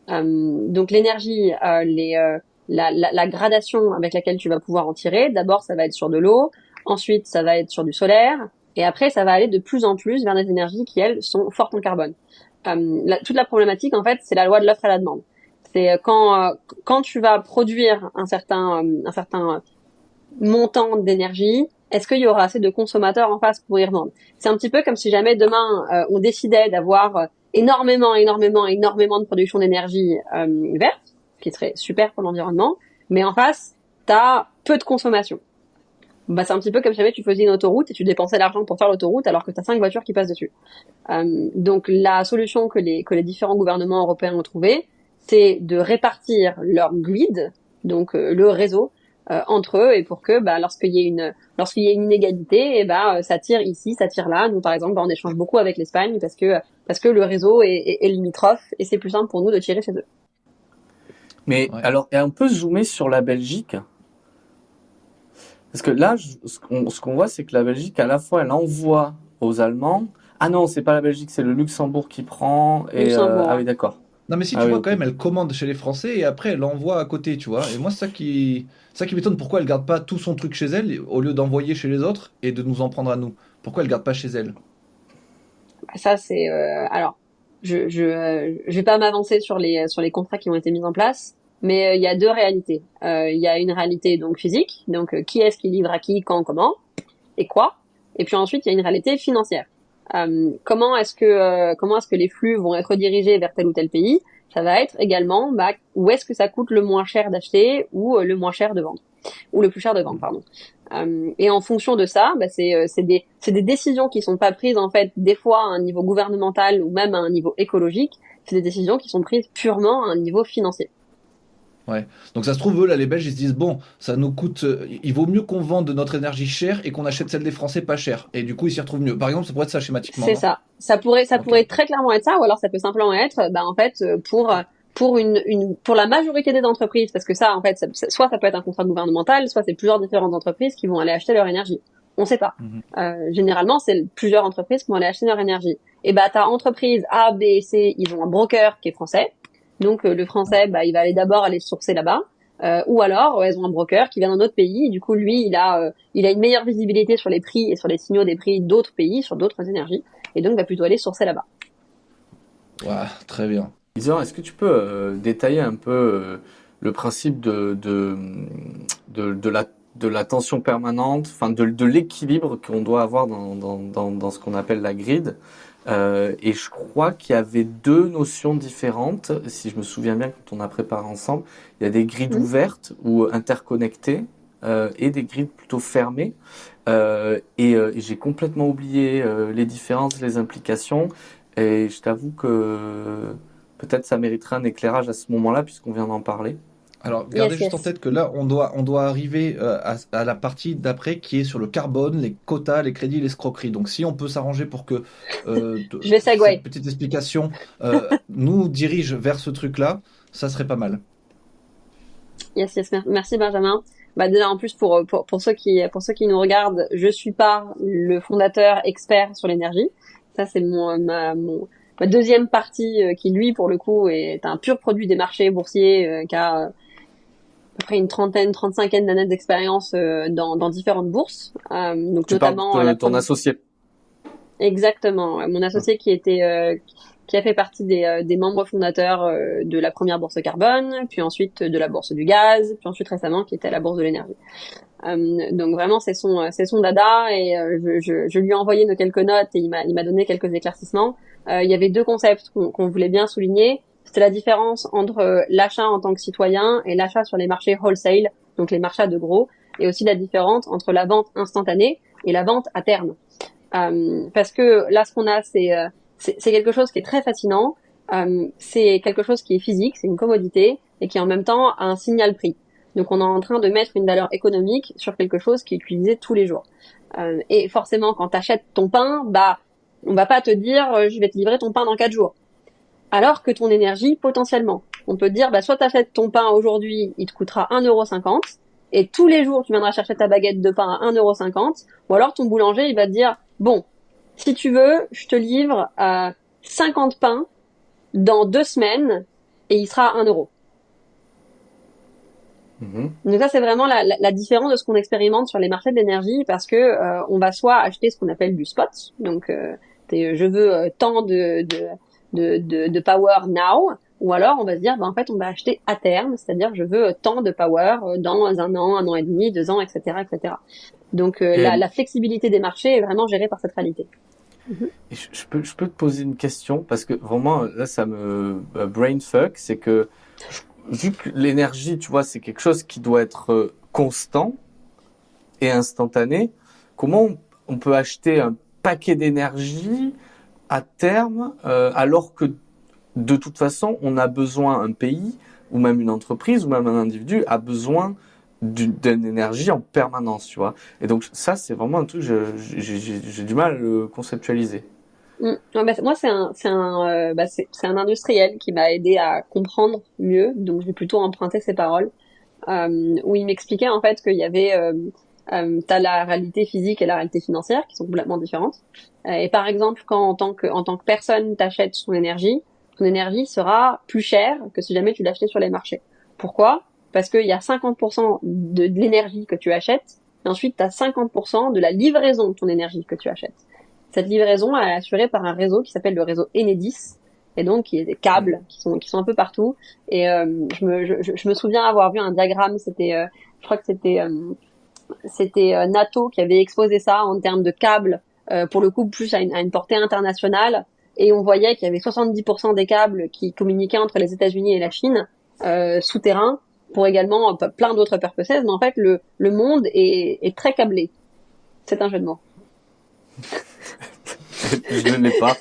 Donc l'énergie, la gradation avec laquelle tu vas pouvoir en tirer, d'abord ça va être sur de l'eau, ensuite ça va être sur du solaire, et après ça va aller de plus en plus vers des énergies qui elles sont fortes en carbone. Toute la problématique en fait, c'est la loi de l'offre et la demande. C'est quand tu vas produire un certain montant d'énergie, est-ce qu'il y aura assez de consommateurs en face pour y revendre? C'est un petit peu comme si jamais demain on décidait d'avoir énormément de production d'énergie verte, ce qui serait super pour l'environnement, mais en face, t'as peu de consommation. Bah, c'est un petit peu comme si jamais tu faisais une autoroute et tu dépensais l'argent pour faire l'autoroute alors que t'as 5 voitures qui passent dessus. Donc la solution que les différents gouvernements européens ont trouvée, c'est de répartir leur grid, donc le réseau, entre eux, et pour que lorsqu'il y ait une inégalité, ça tire ici, ça tire là. Nous par exemple, on échange beaucoup avec l'Espagne parce que le réseau est limitrophe et c'est plus simple pour nous de tirer chez eux. Mais Ouais. alors, et on peut zoomer sur la Belgique. Parce que là, ce qu'on voit, c'est que la Belgique, à la fois, elle envoie aux Allemands. Ah non, c'est pas la Belgique, c'est le Luxembourg qui prend. Luxembourg, Ah ouais. oui, d'accord. Non, mais si Ah tu oui, vois, ok. quand même, elle commande chez les Français et après, elle l'envoie à côté, tu vois. Et moi, c'est ça qui m'étonne. Pourquoi elle garde pas tout son truc chez elle au lieu d'envoyer chez les autres et de nous en prendre à nous? Pourquoi elle garde pas chez elle? Ça c'est alors je vais pas m'avancer sur les contrats qui ont été mis en place, mais il y a deux réalités. Il y a une réalité donc physique, donc qui est-ce qui livre à qui, quand, comment et quoi. Et puis ensuite il y a une réalité financière. Comment est-ce que les flux vont être redirigés vers tel ou tel pays? Ça va être également où est-ce que ça coûte le moins cher d'acheter ou le moins cher de vendre ou le plus cher de vendre, pardon. Et en fonction de ça, c'est des décisions qui sont pas prises en fait des fois à un niveau gouvernemental ou même à un niveau écologique. C'est des décisions qui sont prises purement à un niveau financier. Ouais. Donc ça se trouve, eux, là, les Belges, ils se disent, bon, ça nous coûte, il vaut mieux qu'on vende notre énergie chère et qu'on achète celle des Français pas chère. Et du coup, ils s'y retrouvent mieux. Par exemple, ça pourrait être ça schématiquement, C'est non? ça. Ça pourrait Ok. très clairement être ça, ou alors ça peut simplement être, en fait, pour la majorité des entreprises, parce que ça, en fait, soit ça peut être un contrat gouvernemental, soit c'est plusieurs différentes entreprises qui vont aller acheter leur énergie. On sait pas. Mhm. Généralement, c'est plusieurs entreprises qui vont aller acheter leur énergie. Et t'as entreprise A, B et C, ils ont un broker qui est français. Donc le français, il va d'abord aller sourcer là-bas. Ou alors, elles ont un broker qui vient d'un autre pays. Et du coup, lui, il a une meilleure visibilité sur les prix et sur les signaux des prix d'autres pays, sur d'autres énergies. Et donc, va plutôt aller sourcer là-bas. Ouais, très bien. Isor, est-ce que tu peux détailler un peu le principe de la tension permanente, enfin de l'équilibre qu'on doit avoir dans ce qu'on appelle la grid? Et je crois qu'il y avait deux notions différentes, si je me souviens bien quand on a préparé ensemble. Il y a des grids ouvertes ou interconnectées et des grids plutôt fermées. Et j'ai complètement oublié les différences, les implications. Et je t'avoue que peut-être ça mériterait un éclairage à ce moment-là, puisqu'on vient d'en parler. Alors, gardez Yes, juste en yes. tête que là, on doit arriver à la partie d'après qui est sur le carbone, les quotas, les crédits, l'escroquerie. Donc, si on peut s'arranger pour que Je vais cette segway. petite explication nous dirige vers ce truc-là, ça serait pas mal. Yes, yes. Merci Benjamin. Déjà en plus pour ceux qui nous regardent, je suis pas le fondateur expert sur l'énergie. Ça c'est ma deuxième partie qui lui pour le coup est un pur produit des marchés boursiers qui a à peu près une trentaine d'années d'expérience dans différentes bourses. Donc Tu parles notamment de ton associé. Exactement. Ouais. Mon associé qui a fait partie des membres fondateurs de la première bourse carbone, puis ensuite de la bourse du gaz, puis ensuite récemment qui était la bourse de l'énergie. Donc vraiment c'est son dada et je lui ai envoyé quelques notes et il m'a donné quelques éclaircissements. Il y avait deux concepts qu'on voulait bien souligner. C'était la différence entre l'achat en tant que citoyen et l'achat sur les marchés wholesale, donc les marchés de gros, et aussi la différence entre la vente instantanée et la vente à terme. Parce que là, ce qu'on a, c'est quelque chose qui est très fascinant. C'est quelque chose qui est physique, c'est une commodité et qui en même temps a un signal prix. Donc, on est en train de mettre une valeur économique sur quelque chose qui est utilisé tous les jours. Et forcément, quand tu achètes ton pain, on va pas te dire je vais te livrer ton pain dans 4 jours. Alors que ton énergie, potentiellement, on peut te dire soit t'achètes ton pain aujourd'hui, il te coûtera 1,50 € et tous les jours tu viendras chercher ta baguette de pain à 1,50 €, ou alors ton boulanger il va te dire bon, si tu veux, je te livre 50 pains dans 2 semaines et il sera à 1 €. Mhm. Donc ça c'est vraiment la différence de ce qu'on expérimente sur les marchés de l'énergie parce que on va soit acheter ce qu'on appelle du spot, donc je veux tant de power now, ou alors on va se dire en fait on va acheter à terme, c'est-à-dire je veux tant de power dans un an et demi, 2 ans, etc., etc. Donc la flexibilité des marchés est vraiment gérée par cette réalité. Et je peux te poser une question parce que vraiment là ça me brainfuck, c'est que vu que l'énergie, tu vois, c'est quelque chose qui doit être constant et instantané, comment on peut acheter un paquet d'énergie à terme, alors que de toute façon, on a besoin, un pays, ou même une entreprise, ou même un individu, a besoin d'une énergie en permanence, tu vois. Et donc ça, c'est vraiment un truc que j'ai du mal à le conceptualiser. Ouais, bah, moi, c'est un industriel qui m'a aidé à comprendre mieux, donc je vais plutôt emprunter ses paroles, où il m'expliquait en fait qu'il y avait, t'as la réalité physique et la réalité financière qui sont complètement différentes. Et par exemple, quand en tant que personne t'achètes ton énergie sera plus chère que si jamais tu l'achetais sur les marchés. Pourquoi? Parce qu'il y a 50% de l'énergie que tu achètes, et ensuite t'as 50% de la livraison de ton énergie que tu achètes. Cette livraison elle est assurée par un réseau qui s'appelle le réseau Enedis, et donc qui est des câbles qui sont un peu partout. Et je me souviens avoir vu un diagramme, je crois que c'était NATO qui avait exposé ça en termes de câbles, pour le coup plus à une portée internationale, et on voyait qu'il y avait 70% des câbles qui communiquaient entre les États-Unis et la Chine, souterrains, pour également plein d'autres purposes, mais en fait le monde est très câblé. C'est un jeu de mots. Je ne l'ai pas.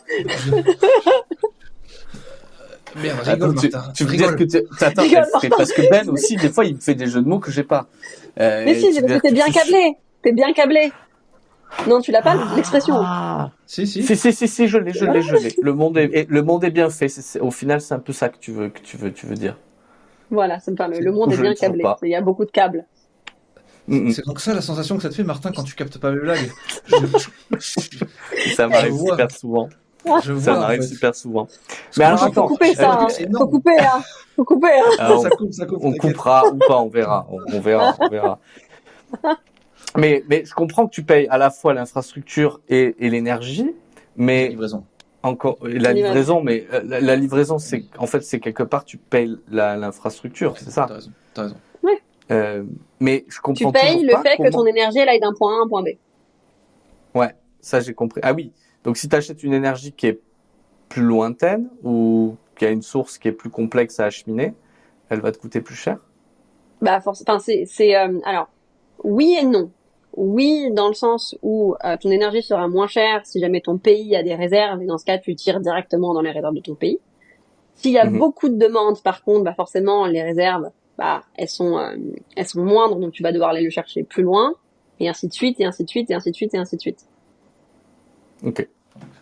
Merde, Attends, rigole, Martin. tu veux dire que attends, c'est parce que Ben aussi, des fois, il me fait des jeux de mots que j'ai pas. Mais si, t'es bien câblé. T'es bien câblé. Non, tu l'as pas, l'expression. Si. Si, je l'ai. Le monde est bien fait. Au final, c'est un peu ça que tu veux dire. Voilà, le monde est bien câblé. Il y a beaucoup de câbles. C'est donc ça la sensation que ça te fait, Martin, quand tu captes pas mes blagues. Ça m'arrive super souvent. Ça m'arrive super souvent. Mais alors attends, faut couper ça, hein. Faut couper, hein. Faut couper, hein. Alors, ça coupe. On coupera ou pas, on verra. On verra. Mais je comprends que tu payes à la fois l'infrastructure et l'énergie, mais La livraison. La livraison, mais la livraison, c'est quelque part tu payes l'infrastructure, c'est ça. T'as raison. Ouais. Mais je comprends Tu payes toujours le pas fait que ton énergie elle aille d'un point A à un point B. Ouais, ça j'ai compris. Ah oui, donc si tu achètes une énergie qui est plus lointaine ou qui a une source qui est plus complexe à acheminer, elle va te coûter plus cher. Bah alors oui et non. Oui, dans le sens où ton énergie sera moins chère si jamais ton pays a des réserves, et dans ce cas tu tires directement dans les réserves de ton pays. S'il y a beaucoup de demandes, par contre, bah forcément les réserves, elles sont moindres, donc tu vas devoir aller le chercher plus loin, et ainsi de suite, et ainsi de suite, et ainsi de suite, et ainsi de suite. Ok.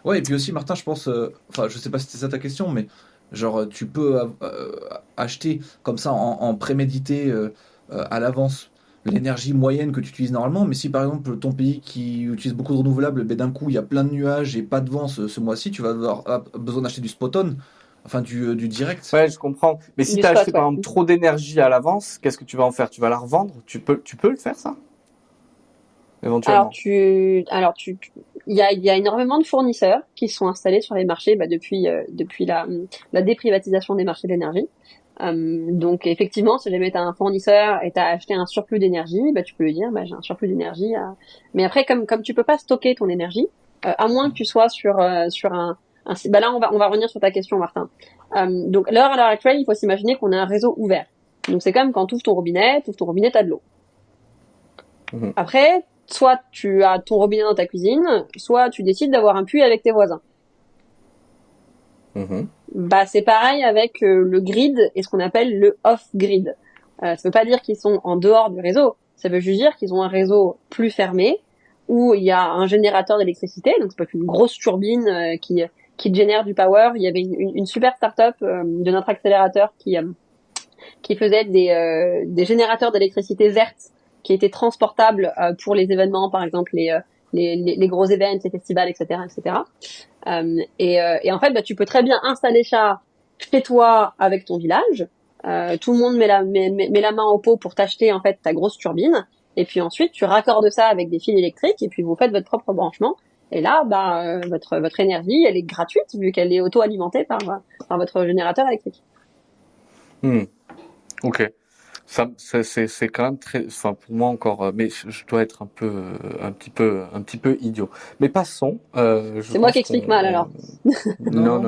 Ouais, et puis aussi, Martin, je pense, enfin, je sais pas si c'était ça ta question, mais genre, tu peux acheter comme ça en prémédité à l'avance l'énergie moyenne que tu utilises normalement, mais si par exemple ton pays qui utilise beaucoup de renouvelables, ben, d'un coup il y a plein de nuages et pas de vent ce mois-ci, tu vas avoir besoin d'acheter du spot on, enfin du direct. Ouais, je comprends. Mais si tu as acheté par exemple trop d'énergie à l'avance, qu'est-ce que tu vas en faire? Tu vas la revendre? Tu peux le faire ça? Éventuellement. Alors il y a énormément de fournisseurs qui sont installés sur les marchés depuis la déprivatisation des marchés de l'énergie. Donc effectivement, si jamais tu as un fournisseur et tu as acheté un surplus d'énergie, tu peux lui dire j'ai un surplus d'énergie. Mais après comme tu peux pas stocker ton énergie, à moins que tu sois sur un là on va revenir sur ta question, Martin. Donc à l'heure actuelle, il faut s'imaginer qu'on a un réseau ouvert. Donc c'est comme quand tu ouvres ton robinet, t'as de l'eau. Après, soit tu as ton robinet dans ta cuisine, soit tu décides d'avoir un puits avec tes voisins. C'est pareil avec le grid et ce qu'on appelle le off-grid. Ça veut pas dire qu'ils sont en dehors du réseau. Ça veut juste dire qu'ils ont un réseau plus fermé où il y a un générateur d'électricité. Donc ça peut être une grosse turbine qui génère du power. Il y avait une super start-up de notre accélérateur qui faisait des générateurs d'électricité verte qui étaient transportables pour les événements, par exemple les gros événements, les festivals, etc., etc. Et en fait, tu peux très bien installer ça chez toi avec ton village. Tout le monde met la main au pot pour t'acheter en fait ta grosse turbine. Et puis ensuite, tu raccordes ça avec des fils électriques et puis vous faites votre propre branchement. Et là, votre énergie, elle est gratuite vu qu'elle est auto-alimentée par votre générateur électrique. Ok. Ça, c'est quand même très, enfin, pour moi encore, mais je dois être un petit peu idiot. Mais passons, c'est moi qui explique mal, alors. Non,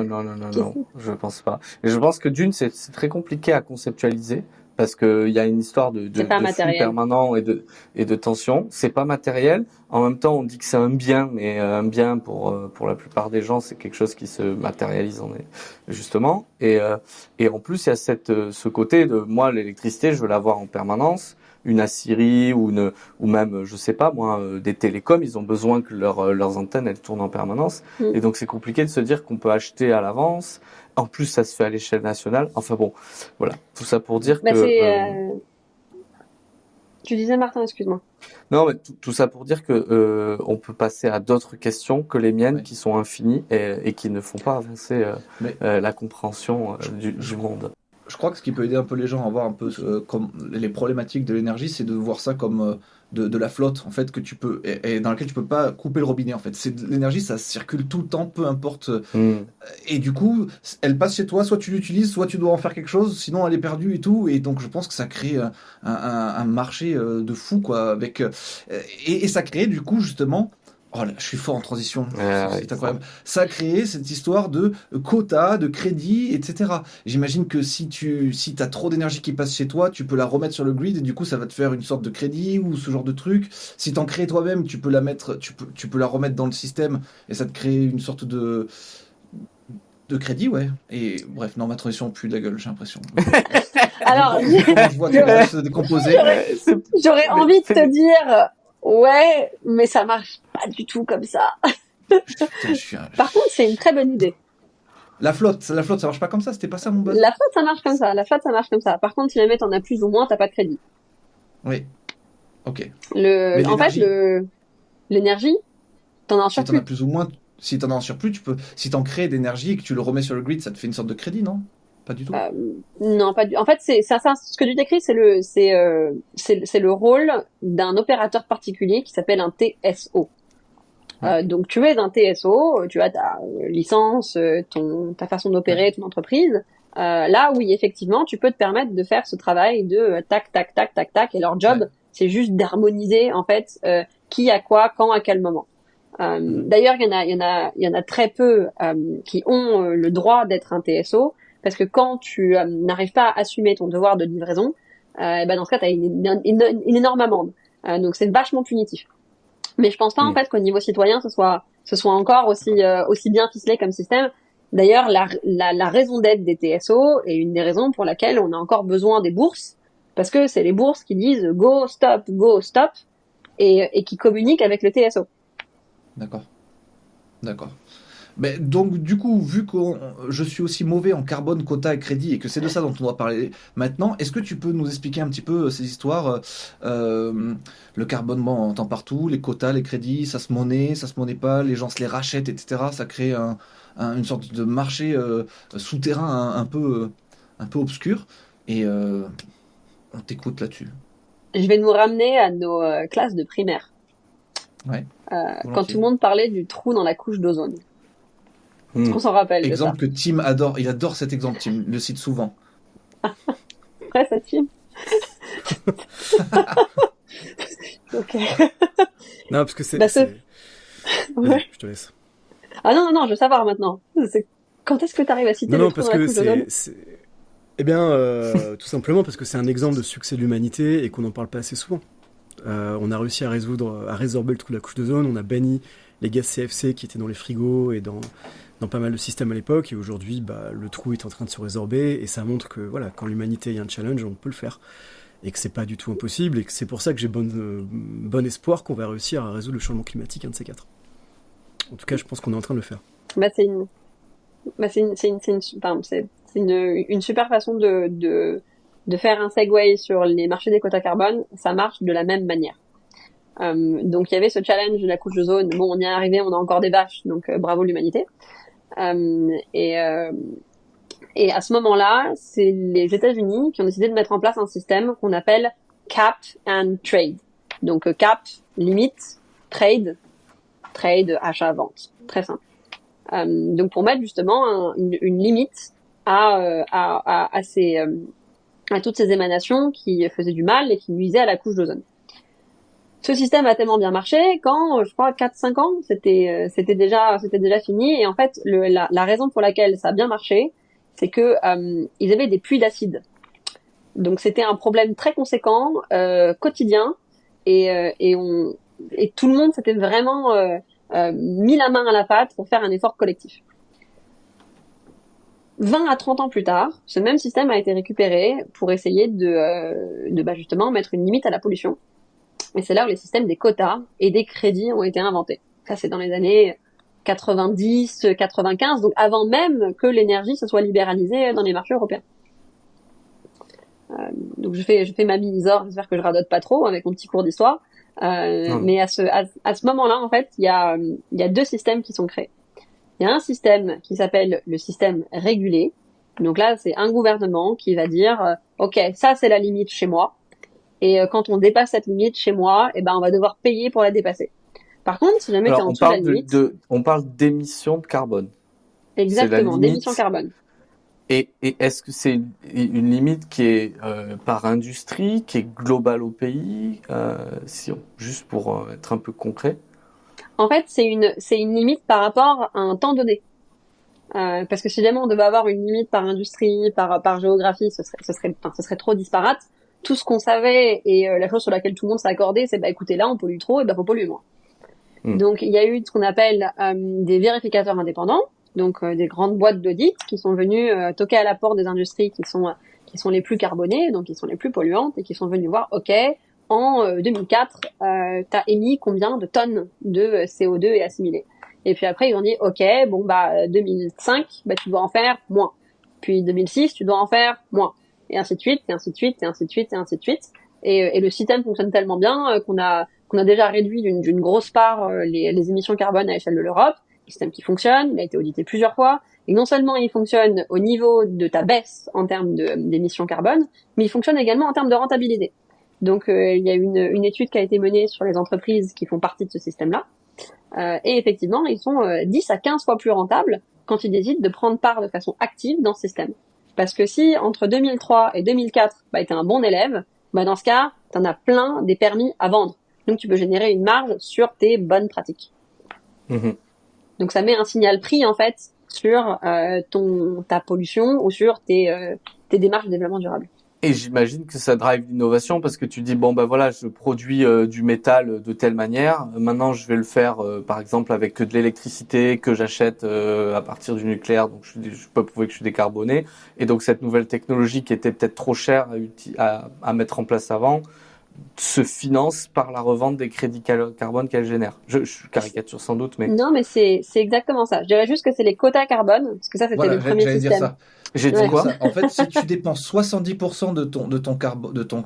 je pense pas. Et je pense que d'une, c'est très compliqué à conceptualiser, parce qu'il y a une histoire C'est pas de flux matériel. permanent et de tension. C'est pas matériel. En même temps, on dit que c'est un bien, mais un bien pour la plupart des gens, c'est quelque chose qui se matérialise justement. Et en plus, il y a ce côté de moi, l'électricité, je veux l'avoir en permanence. Une Assyrie ou même, je sais pas moi, des télécoms, ils ont besoin que leurs antennes elles tournent en permanence. Et donc c'est compliqué de se dire qu'on peut acheter à l'avance. En plus, ça se fait à l'échelle nationale. Enfin bon, voilà. Tout ça pour dire que. Tu disais, Martin, excuse-moi. Non, mais tout ça pour dire que on peut passer à d'autres questions que les miennes, qui sont infinies et qui ne font pas avancer la compréhension du monde. Je crois que ce qui peut aider un peu les gens à voir un peu comme les problématiques de l'énergie, c'est de voir ça comme de la flotte en fait que tu peux et dans laquelle tu peux pas couper le robinet en fait. C'est de l'énergie, ça circule tout le temps, peu importe. Et du coup, elle passe chez toi, soit tu l'utilises, soit tu dois en faire quelque chose, sinon elle est perdue et tout. Et donc je pense que ça crée un marché de fou quoi avec et ça crée du coup justement. Oh là, je suis fort en transition, c'est incroyable. Ça a créé cette histoire de quotas, de crédits, etc. J'imagine que si t'as trop d'énergie qui passe chez toi, tu peux la remettre sur le grid et du coup ça va te faire une sorte de crédit ou ce genre de truc. Si t'en crées toi-même, tu peux la remettre dans le système et ça te crée une sorte de crédit, ouais. Et bref, non, ma transition pue de la gueule, j'ai l'impression. Alors, je vois que se décomposer. J'aurais envie de te dire, ouais, mais ça marche pas du tout comme ça. Putain, Par contre, c'est une très bonne idée. La flotte, ça marche pas comme ça, c'était pas ça mon buzz. La flotte, ça marche comme ça. Par contre, si jamais t'en as plus ou moins, t'as pas de crédit. Oui. Ok. L'énergie, t'en as un Si surplus. t'en as plus ou moins, si t'en as un surplus, si t'en crées d'énergie et que tu le remets sur le grid, ça te fait une sorte de crédit, non? Pas du tout. Non, pas du. En fait, c'est ça. Ce que tu décris, c'est le rôle d'un opérateur particulier qui s'appelle un TSO. Donc, tu es un TSO, tu as ta licence, ta façon d'opérer ton entreprise. Là, oui, effectivement, tu peux te permettre de faire ce travail de tac, tac, tac, tac, tac. Et leur job, c'est juste d'harmoniser en fait qui a quoi, quand, à quel moment. D'ailleurs, il y en a très peu qui ont le droit d'être un TSO. Parce que quand tu n'arrives pas à assumer ton devoir de livraison, dans ce cas, tu as une énorme amende. Donc c'est vachement punitif. Mais je pense pas en fait qu'au niveau citoyen, ce soit encore aussi bien ficelé comme système. D'ailleurs, la raison d'être des TSO est une des raisons pour laquelle on a encore besoin des bourses, parce que c'est les bourses qui disent go, stop, et qui communiquent avec le TSO. D'accord. Mais donc, du coup, vu que je suis aussi mauvais en carbone, quota et crédit, et que c'est de ça dont on doit parler maintenant, est-ce que tu peux nous expliquer un petit peu ces histoires le carbone, bon, on entend partout, les quotas, les crédits, ça se monnaie pas, les gens se les rachètent, etc. Ça crée une sorte de marché souterrain un peu obscur. Et on t'écoute là-dessus. Je vais nous ramener à nos classes de primaire. Ouais. Quand tout le monde parlait du trou dans la couche d'ozone. On s'en rappelle. Exemple que Tim adore, il adore cet exemple, Tim le cite souvent. Ouais, ça Tim. Ok. Non, parce que c'est. Ouais. Je te laisse. Ah non, je veux savoir maintenant. Quand est-ce que tu arrives à citer le trou dans la couche d'ozone ? Eh bien, tout simplement parce que c'est un exemple de succès de l'humanité et qu'on n'en parle pas assez souvent. On a réussi à résorber le trou de la couche d'ozone, on a banni les gaz CFC qui étaient dans les frigos et dans pas mal de systèmes à l'époque, et aujourd'hui, le trou est en train de se résorber, et ça montre que voilà, quand l'humanité a un challenge, on peut le faire, et que c'est pas du tout impossible, et que c'est pour ça que j'ai bon espoir qu'on va réussir à résoudre le changement climatique, un de ces quatre. En tout cas, je pense qu'on est en train de le faire. C'est une super façon de faire un segue sur les marchés des quotas carbone. Ça marche de la même manière. Donc il y avait ce challenge de la couche d'ozone. Bon, on y est arrivé, on a encore des vaches, donc bravo l'humanité. Et à ce moment-là, c'est les États-Unis qui ont décidé de mettre en place un système qu'on appelle cap and trade. Donc cap, limite, trade, achat-vente. Très simple. Donc pour mettre justement une limite à toutes ces émanations qui faisaient du mal et qui nuisaient à la couche d'ozone. Ce système a tellement bien marché quand, je crois, 4-5 ans, c'était déjà fini. Et en fait, la raison pour laquelle ça a bien marché, c'est que ils avaient des puits d'acide. Donc c'était un problème très conséquent, quotidien, et tout le monde s'était vraiment mis la main à la pâte pour faire un effort collectif. 20 à 30 ans plus tard, ce même système a été récupéré pour essayer de justement mettre une limite à la pollution. Et c'est là où les systèmes des quotas et des crédits ont été inventés. Ça, c'est dans les années 90, 95, donc avant même que l'énergie se soit libéralisée dans les marchés européens. Donc je fais ma mini-zor, j'espère que je radote pas trop avec mon petit cours d'histoire. Mais à ce moment-là, en fait, il y a deux systèmes qui sont créés. Il y a un système qui s'appelle le système régulé. Donc là, c'est un gouvernement qui va dire, OK, ça c'est la limite chez moi. Et quand on dépasse cette limite chez moi, on va devoir payer pour la dépasser. Par contre, si jamais tu es en dessous de la limite... on parle d'émissions de carbone. Exactement, d'émissions carbone. Et est-ce que c'est une limite qui est par industrie, qui est globale au pays, juste pour être un peu concret? En fait, c'est une limite par rapport à un temps donné. Parce que si jamais on devait avoir une limite par industrie, par géographie, ce serait trop disparate. Tout ce qu'on savait et la chose sur laquelle tout le monde s'est accordé, c'est écoutez, là on pollue trop, faut polluer moins. Donc il y a eu ce qu'on appelle des vérificateurs indépendants, donc des grandes boîtes d'audit qui sont venues toquer à la porte des industries qui sont les plus carbonées, donc qui sont les plus polluantes, et qui sont venues voir, OK, en 2004, t'as émis combien de tonnes de CO2 et assimilé. Et puis après ils ont dit, OK, 2005, tu dois en faire moins. Puis 2006, tu dois en faire moins. Et ainsi de suite, et ainsi de suite, et ainsi de suite, et ainsi de suite. Et le système fonctionne tellement bien qu'on a déjà réduit d'une grosse part les émissions carbone à l'échelle de l'Europe. Un système qui fonctionne, il a été audité plusieurs fois. Et non seulement il fonctionne au niveau de ta baisse en termes d'émissions carbone, mais il fonctionne également en termes de rentabilité. Donc il y a une étude qui a été menée sur les entreprises qui font partie de ce système-là. Et effectivement, ils sont 10 à 15 fois plus rentables quand ils décident de prendre part de façon active dans ce système. Parce que si entre 2003 et 2004, t'es un bon élève, dans ce cas, t'en as plein des permis à vendre. Donc tu peux générer une marge sur tes bonnes pratiques. Donc ça met un signal prix en fait sur ta pollution ou sur tes démarches de développement durable. Et j'imagine que ça drive l'innovation parce que tu dis je produis du métal de telle manière. Maintenant, je vais le faire par exemple avec de l'électricité que j'achète à partir du nucléaire. Donc je peux prouver que je suis décarboné. Et donc cette nouvelle technologie qui était peut-être trop chère à mettre en place avant se finance par la revente des crédits carbone qu'elle génère. Je caricature sans doute, mais... Non, mais c'est exactement ça. Je dirais juste que c'est les quotas carbone, parce que ça, c'était le premier système. Dire ça. J'ai dit quoi? En fait, si tu dépenses 70% de ton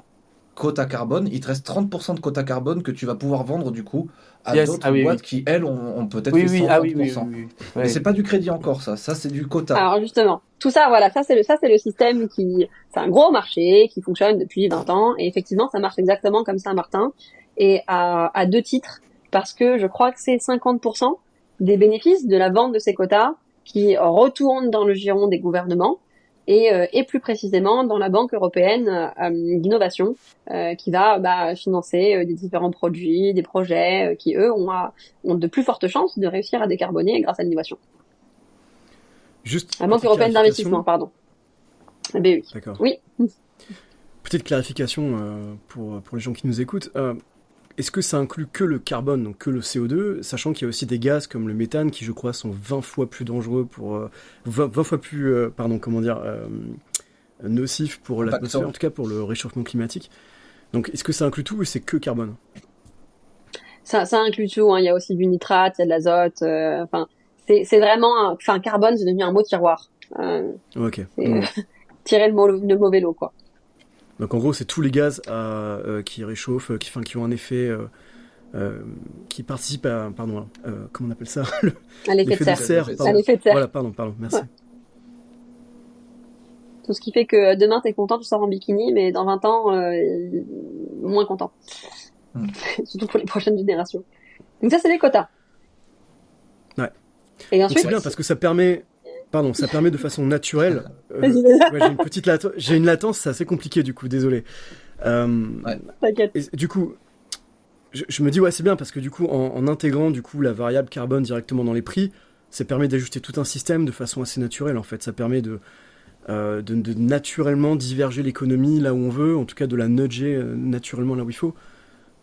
quota carbone, il te reste 30% de quota carbone que tu vas pouvoir vendre du coup à d'autres boîtes qui, elles, ont peut-être fait 130%. Mais c'est pas du crédit encore, ça c'est du quota. Alors justement, tout ça, ça c'est le système c'est un gros marché qui fonctionne depuis 20 ans, et effectivement, ça marche exactement comme ça, Martin, et à deux titres, parce que je crois que c'est 50% des bénéfices de la vente de ces quotas qui retournent dans le giron des gouvernements, et plus précisément dans la Banque européenne d'innovation qui va financer des différents produits, des projets qui eux ont de plus fortes chances de réussir à décarboner grâce à l'innovation. Juste la Banque européenne d'investissement, pardon. La BEI. D'accord. Oui. Petite clarification pour les gens qui nous écoutent. Est-ce que ça inclut que le carbone, donc que le CO2, sachant qu'il y a aussi des gaz comme le méthane qui, je crois, sont 20 fois plus dangereux 20 fois plus, nocifs pour l'atmosphère, en tout cas pour le réchauffement climatique. Donc, est-ce que ça inclut tout ou c'est que carbone? Ça inclut tout. Il y a aussi du nitrate, il y a de l'azote. C'est vraiment, carbone, c'est devenu un mot tiroir. Ok. Tirer le mauvais lot, quoi. Donc en gros, c'est tous les gaz qui réchauffent, qui ont un effet, qui participent à, comment on appelle ça, à l'effet de serre. À l'effet de serre. Voilà, pardon, merci. Ouais. Tout ce qui fait que demain t'es content, tu sors en bikini, mais dans 20 ans, moins content. Surtout pour les prochaines générations. Donc ça, c'est les quotas. Ouais. Et ensuite, c'est bien parce que ça permet de façon naturelle. J'ai une latence, c'est assez compliqué du coup, désolé. T'inquiète. Et, du coup, je me dis c'est bien parce que du coup, en intégrant du coup la variable carbone directement dans les prix, ça permet d'ajuster tout un système de façon assez naturelle en fait. Ça permet de naturellement diverger l'économie là où on veut, en tout cas de la nudger naturellement là où il faut.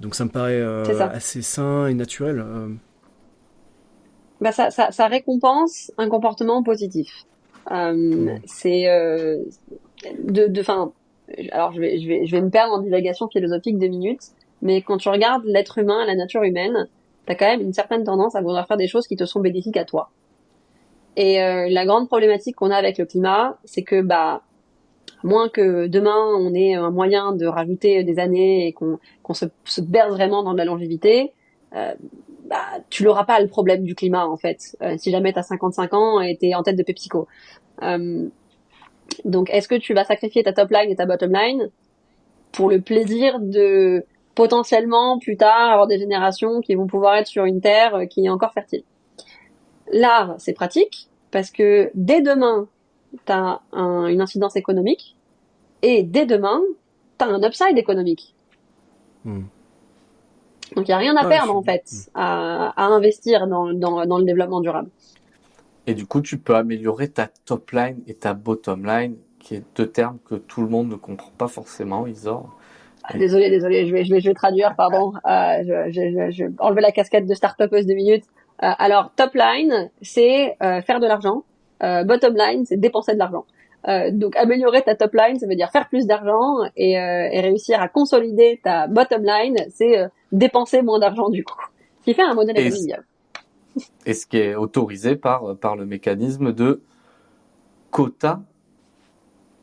Donc ça me paraît C'est ça. assez sain et naturel. Bah ça récompense un comportement positif. C'est enfin, alors je vais me perdre en divagation philosophique 2 minutes, mais quand tu regardes l'être humain, la nature humaine, t'as quand même une certaine tendance à vouloir faire des choses qui te sont bénéfiques à toi. Et la grande problématique qu'on a avec le climat, c'est que bah moins que demain on ait un moyen de rajouter des années et qu'on se berce vraiment dans de la longévité, bah tu n'auras pas le problème du climat en fait. Si jamais t'as 55 ans et t'es en tête de PepsiCo. Donc est-ce que tu vas sacrifier ta top line et ta bottom line pour le plaisir de potentiellement plus tard avoir des générations qui vont pouvoir être sur une terre qui est encore fertile? L'art, c'est pratique parce que dès demain, t'as une incidence économique et dès demain, t'as un upside économique. Hmm. Donc il y a rien à Ouais, perdre en fait à investir dans le développement durable. Et du coup, tu peux améliorer ta top line et ta bottom line, qui est 2 termes que tout le monde ne comprend pas forcément, Isor. Désolé, je vais traduire, pardon. Je vais enlever la casquette de start-upeuse 2 minutes. Alors, top line, c'est faire de l'argent. Bottom line, c'est dépenser de l'argent. Donc, améliorer ta top line, ça veut dire faire plus d'argent et réussir à consolider ta bottom line, c'est dépenser moins d'argent du coup. Ce qui fait un modèle économique viable. Et ce qui est autorisé par le mécanisme de quota.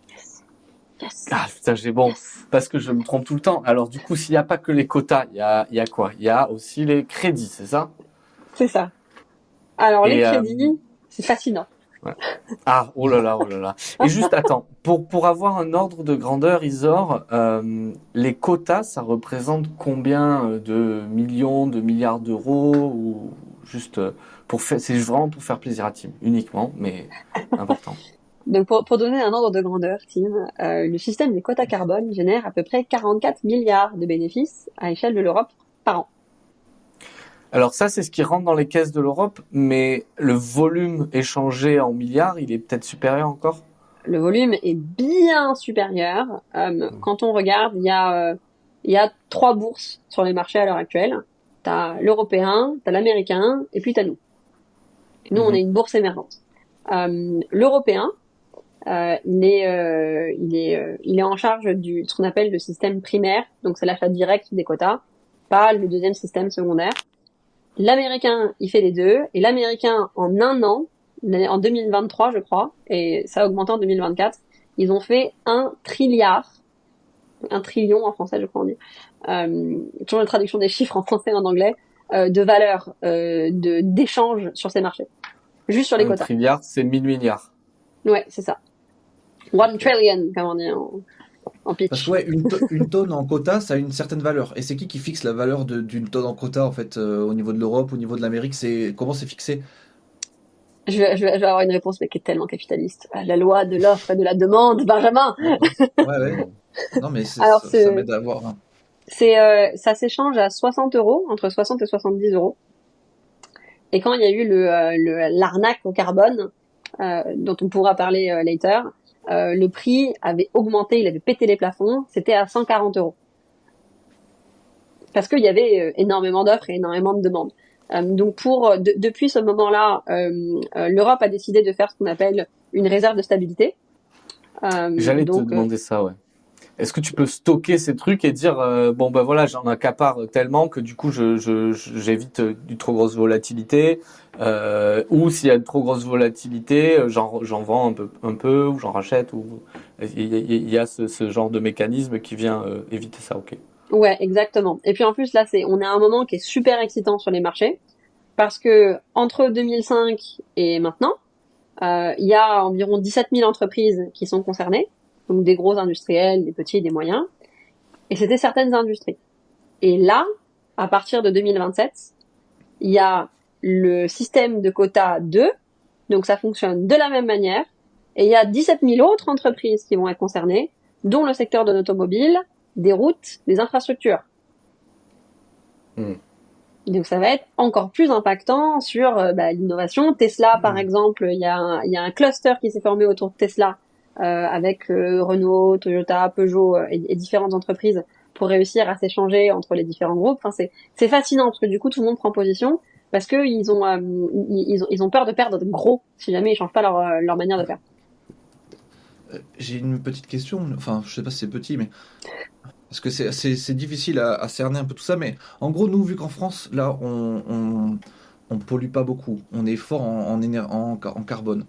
Yes. Ah putain, j'ai bon, parce que je me trompe tout le temps. Alors du coup, s'il n'y a pas que les quotas, il y a quoi? Il y a aussi les crédits, c'est ça? C'est ça. Alors, Et, les crédits, c'est fascinant. ouais. Ah, oh là là, oh là là. Et juste, attends, pour avoir un ordre de grandeur, Isor, les quotas, ça représente combien de millions, de milliards d'euros ou juste c'est vraiment pour faire plaisir à Tim, uniquement, mais important. Donc pour donner un ordre de grandeur, Tim, le système des quotas carbone génère à peu près 44 milliards de bénéfices à l'échelle de l'Europe par an. Alors ça, c'est ce qui rentre dans les caisses de l'Europe, mais le volume échangé en milliards, il est peut-être supérieur encore? Le volume est bien supérieur. Quand on regarde, il y a 3 bourses sur les marchés à l'heure actuelle. T'as l'européen, t'as l'américain, et puis t'as nous. Et nous, on est une bourse émergente. L'européen, il est en charge de ce qu'on appelle le système primaire, donc c'est l'achat direct des quotas, pas le deuxième système secondaire. L'américain, il fait les deux, et l'américain, en un an, en 2023, je crois, et ça a augmenté en 2024, ils ont fait 1 trilliard, 1 trillion en français, je crois on dit, toujours la traduction des chiffres en français et en anglais, de valeur d'échange sur ces marchés. Juste sur les quotas. 1 trilliard, c'est 1000 milliards. Ouais, c'est ça. 1 trillion, comme on dit en pitch. Parce que ouais, une tonne en quota, ça a une certaine valeur. Et c'est qui fixe la valeur d'une tonne en quota en fait au niveau de l'Europe, au niveau de l'Amérique, comment c'est fixé? Je vais avoir une réponse mais qui est tellement capitaliste. La loi de l'offre et de la demande, Benjamin. Ouais. Non mais Alors, ça m'aide à voir. Hein. Ça s'échange à 60 €, entre 60 et 70 €. Et quand il y a eu l'arnaque au carbone, dont on pourra parler later, le prix avait augmenté, il avait pété les plafonds, c'était à 140 €. Parce qu'il y avait énormément d'offres et énormément de demandes. Donc depuis ce moment-là, l'Europe a décidé de faire ce qu'on appelle une réserve de stabilité. J'allais te demander ça, ouais. Est-ce que tu peux stocker ces trucs et dire bon ben voilà, j'en accapare tellement que du coup j'évite une trop grosse volatilité, ou s'il y a une trop grosse volatilité, j'en vends un peu ou j'en rachète, ou il y a ce genre de mécanisme qui vient éviter ça, ok. Ouais, exactement. Et puis en plus là, on est à un moment qui est super excitant sur les marchés parce que entre 2005 et maintenant, il y a environ 17 000 entreprises qui sont concernées, donc des gros industriels, des petits, des moyens, et c'était certaines industries. Et là, à partir de 2027, il y a le système de quota 2, donc ça fonctionne de la même manière, et il y a 17 000 autres entreprises qui vont être concernées, dont le secteur de l'automobile, des routes, des infrastructures. Donc ça va être encore plus impactant sur l'innovation. Tesla, par exemple, il y a un cluster qui s'est formé autour de Tesla avec Renault, Toyota, Peugeot et différentes entreprises pour réussir à s'échanger entre les différents groupes. Enfin, c'est fascinant parce que du coup tout le monde prend position parce que ils ont peur de perdre gros si jamais ils changent pas leur manière de faire. J'ai une petite question, enfin, je sais pas si c'est petit, mais parce que c'est difficile à cerner un peu tout ça, mais en gros, nous, vu qu'en France, là, on pollue pas beaucoup, on est fort en carbone.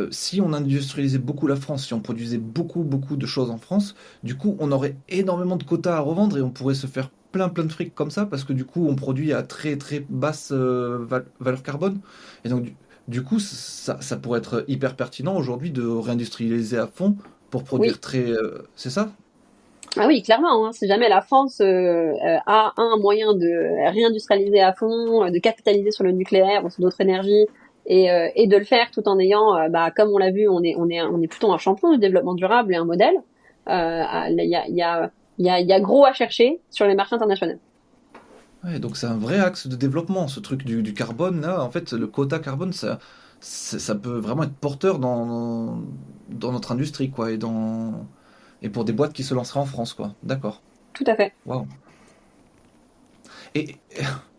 Si on industrialisait beaucoup la France, si on produisait beaucoup de choses en France, du coup, on aurait énormément de quotas à revendre et on pourrait se faire plein de fric comme ça parce que du coup, on produit à très basse valeur carbone. Et donc, du coup, ça pourrait être hyper pertinent aujourd'hui de réindustrialiser à fond pour produire Oui. c'est ça? Ah oui, clairement. Hein. Si jamais la France a un moyen de réindustrialiser à fond, de capitaliser sur le nucléaire ou sur d'autres énergies, et de le faire tout en ayant, comme on l'a vu, on est plutôt un champion du développement durable et un modèle. Il y a gros à chercher sur les marchés internationaux. Ouais, donc c'est un vrai axe de développement, ce truc du carbone là. En fait, le quota carbone, ça peut vraiment être porteur dans notre industrie, quoi, et pour des boîtes qui se lanceraient en France, quoi. D'accord. Tout à fait. Waouh. Et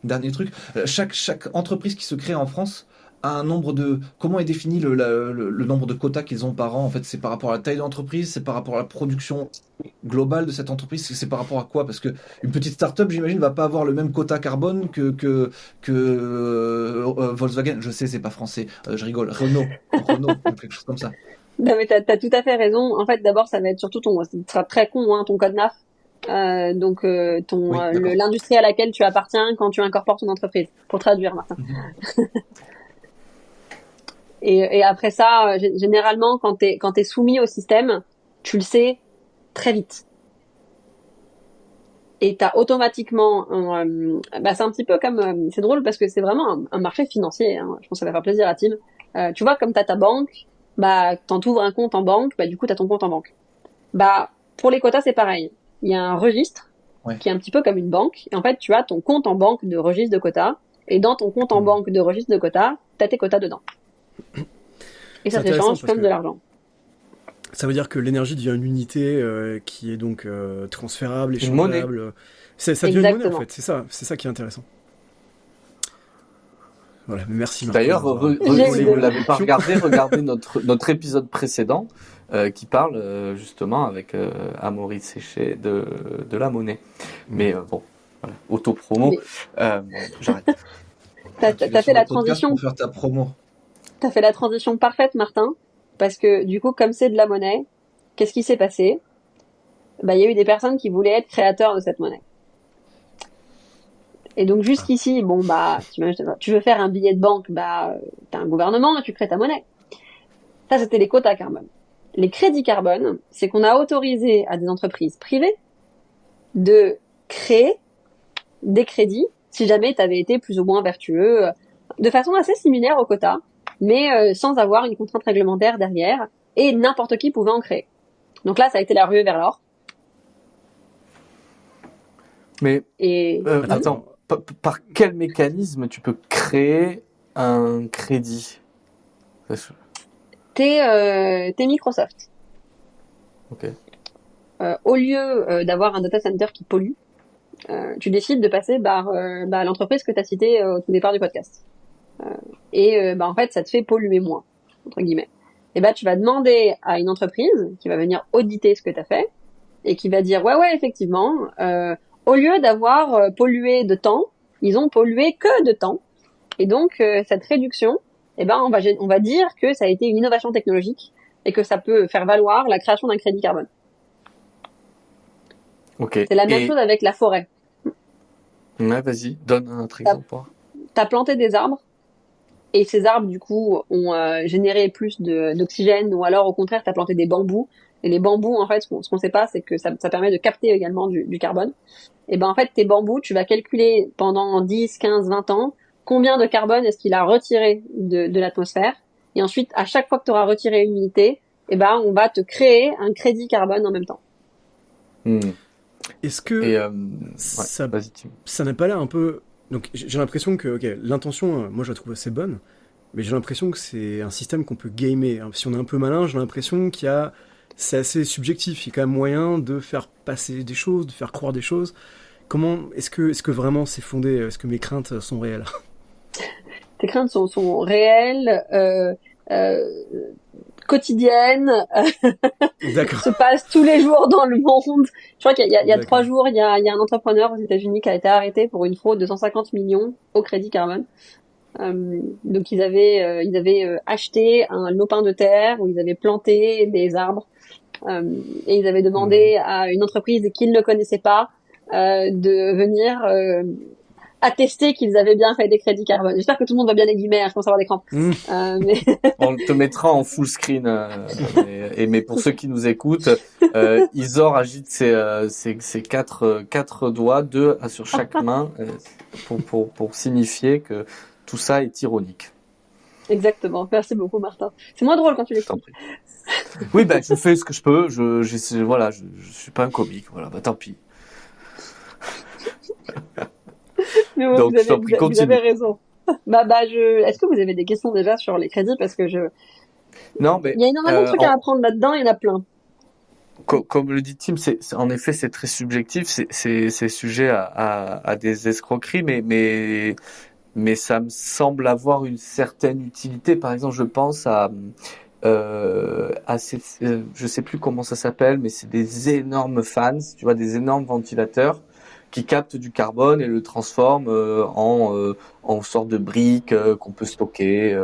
dernier truc, chaque entreprise qui se crée en France a un nombre de. Comment est défini le nombre de quotas qu'ils ont par an? En fait, c'est par rapport à la taille de l'entreprise, c'est par rapport à la production globale de cette entreprise, c'est par rapport à quoi? Parce que une petite start-up, j'imagine, va pas avoir le même quota carbone que Volkswagen. Je sais, c'est pas français, je rigole. Renault, ou quelque chose comme ça. Non mais t'as tout à fait raison. En fait, d'abord, ça va être surtout ce sera très con, hein, ton code NAF. Oui, d'accord. L'industrie à laquelle tu appartiens quand tu incorpores ton entreprise. Pour traduire, Martin. Mhm. Et après ça, généralement, quand t'es soumis au système, tu le sais très vite. Et t'as automatiquement c'est un petit peu comme c'est drôle parce que c'est vraiment un marché financier, hein. Je pense que ça va faire plaisir à Tim. Tu vois, comme t'as ta banque, quand t'ouvres un compte en banque, du coup t'as ton compte en banque. Pour les quotas c'est pareil. Il y a un registre Ouais. qui est un petit peu comme une banque. Et en fait, tu as ton compte en banque de registre de quotas. Et dans ton compte en Mhm. banque de registre de quotas, t'as tes quotas dedans. Et C'est ça intéressant s'échange parce comme que de l'argent. ça veut dire que l'énergie devient une unité qui est donc transférable, Une monnaie. échangeable. Ça devient une monnaie en Exactement. fait, c'est ça qui est intéressant. Voilà, mais merci Martin. D'ailleurs, J'ai si eu vous des- l'avez pas regardé, regardez notre épisode précédent qui parle justement avec Amaury Séché de la monnaie. Mais bon, voilà, auto-promo, Mais j'arrête. t'as Tu viens fait sur la le podcast transition, pour faire ta promo. t'as fait la transition parfaite, Martin. Parce que du coup, comme c'est de la monnaie, qu'est-ce qui s'est passé? Il y a eu des personnes qui voulaient être créateurs de cette monnaie. Et donc jusqu'ici, tu veux faire un billet de banque, t'as un gouvernement et tu crées ta monnaie. Ça, c'était les quotas carbone. Les crédits carbone, c'est qu'on a autorisé à des entreprises privées de créer des crédits si jamais tu avais été plus ou moins vertueux, de façon assez similaire aux quotas, mais sans avoir une contrainte réglementaire derrière, et n'importe qui pouvait en créer. Donc là, ça a été la ruée vers l'or. Mais Et attends, par quel mécanisme tu peux créer un crédit? t'es Microsoft. Ok. Au lieu d'avoir un data center qui pollue, tu décides de passer par l'entreprise que tu as citée au tout départ du podcast. En fait, ça te fait polluer moins, entre guillemets. Et tu vas demander à une entreprise qui va venir auditer ce que tu as fait et qui va dire ouais, effectivement, au lieu d'avoir pollué de temps, ils ont pollué que de temps. Et donc, cette réduction, on va dire que ça a été une innovation technologique et que ça peut faire valoir la création d'un crédit carbone. Ok. C'est la même chose avec la forêt. Ouais, vas-y, donne un autre exemple. T'as planté des arbres et ces arbres du coup ont généré plus d'oxygène, ou alors au contraire t'as planté des bambous, et les bambous en fait ce qu'on sait pas, c'est que ça permet de capter également du carbone. Et en fait tes bambous, tu vas calculer pendant 10, 15, 20 ans combien de carbone est-ce qu'il a retiré de l'atmosphère, et ensuite à chaque fois que tu auras retiré une unité, on va te créer un crédit carbone en même temps. Est-ce que ouais, vas-y, Tim. ça n'a pas l'air un peu... Donc j'ai l'impression que l'intention, moi je la trouve assez bonne, mais j'ai l'impression que c'est un système qu'on peut gamer. Si on est un peu malin, j'ai l'impression c'est assez subjectif. Il y a quand même moyen de faire passer des choses, de faire croire des choses. Est-ce que vraiment c'est fondé? Est-ce que mes craintes sont réelles? Tes craintes sont réelles, quotidiennes, D'accord. se passent tous les jours dans le monde. Je crois qu'il y a D'accord. 3 jours, il y a un entrepreneur aux États-Unis qui a été arrêté pour une fraude de 150 millions au crédit carbone. Donc ils avaient acheté un lopin de terre où ils avaient planté des arbres et ils avaient demandé à une entreprise qu'ils ne connaissaient pas de venir attester qu'ils avaient bien fait des crédits carbone. J'espère que tout le monde va bien les guillemets, je pense avoir des crampes. Mais On te mettra en full screen. Mais pour ceux qui nous écoutent, Isor agite ses quatre doigts, 2 sur chaque main, pour signifier que tout ça est ironique. Exactement. Merci beaucoup, Martin. C'est moins drôle quand tu Je t'en l'expliques. prie. Oui, je fais ce que je peux. Je suis pas un comique. Voilà, tant pis. Mais ouais, Donc, je t'en prie, vous continue. avez raison. Est-ce que vous avez des questions déjà sur les crédits? Parce que Non, mais il y a énormément de trucs à apprendre là-dedans, il y en a plein. comme le dit Tim, en effet, c'est très subjectif. C'est sujet à des escroqueries, mais ça me semble avoir une certaine utilité. Par exemple, je pense je sais plus comment ça s'appelle, mais c'est des énormes fans, tu vois, des énormes ventilateurs qui captent du carbone et le transforment en sorte de briques qu'on peut stocker.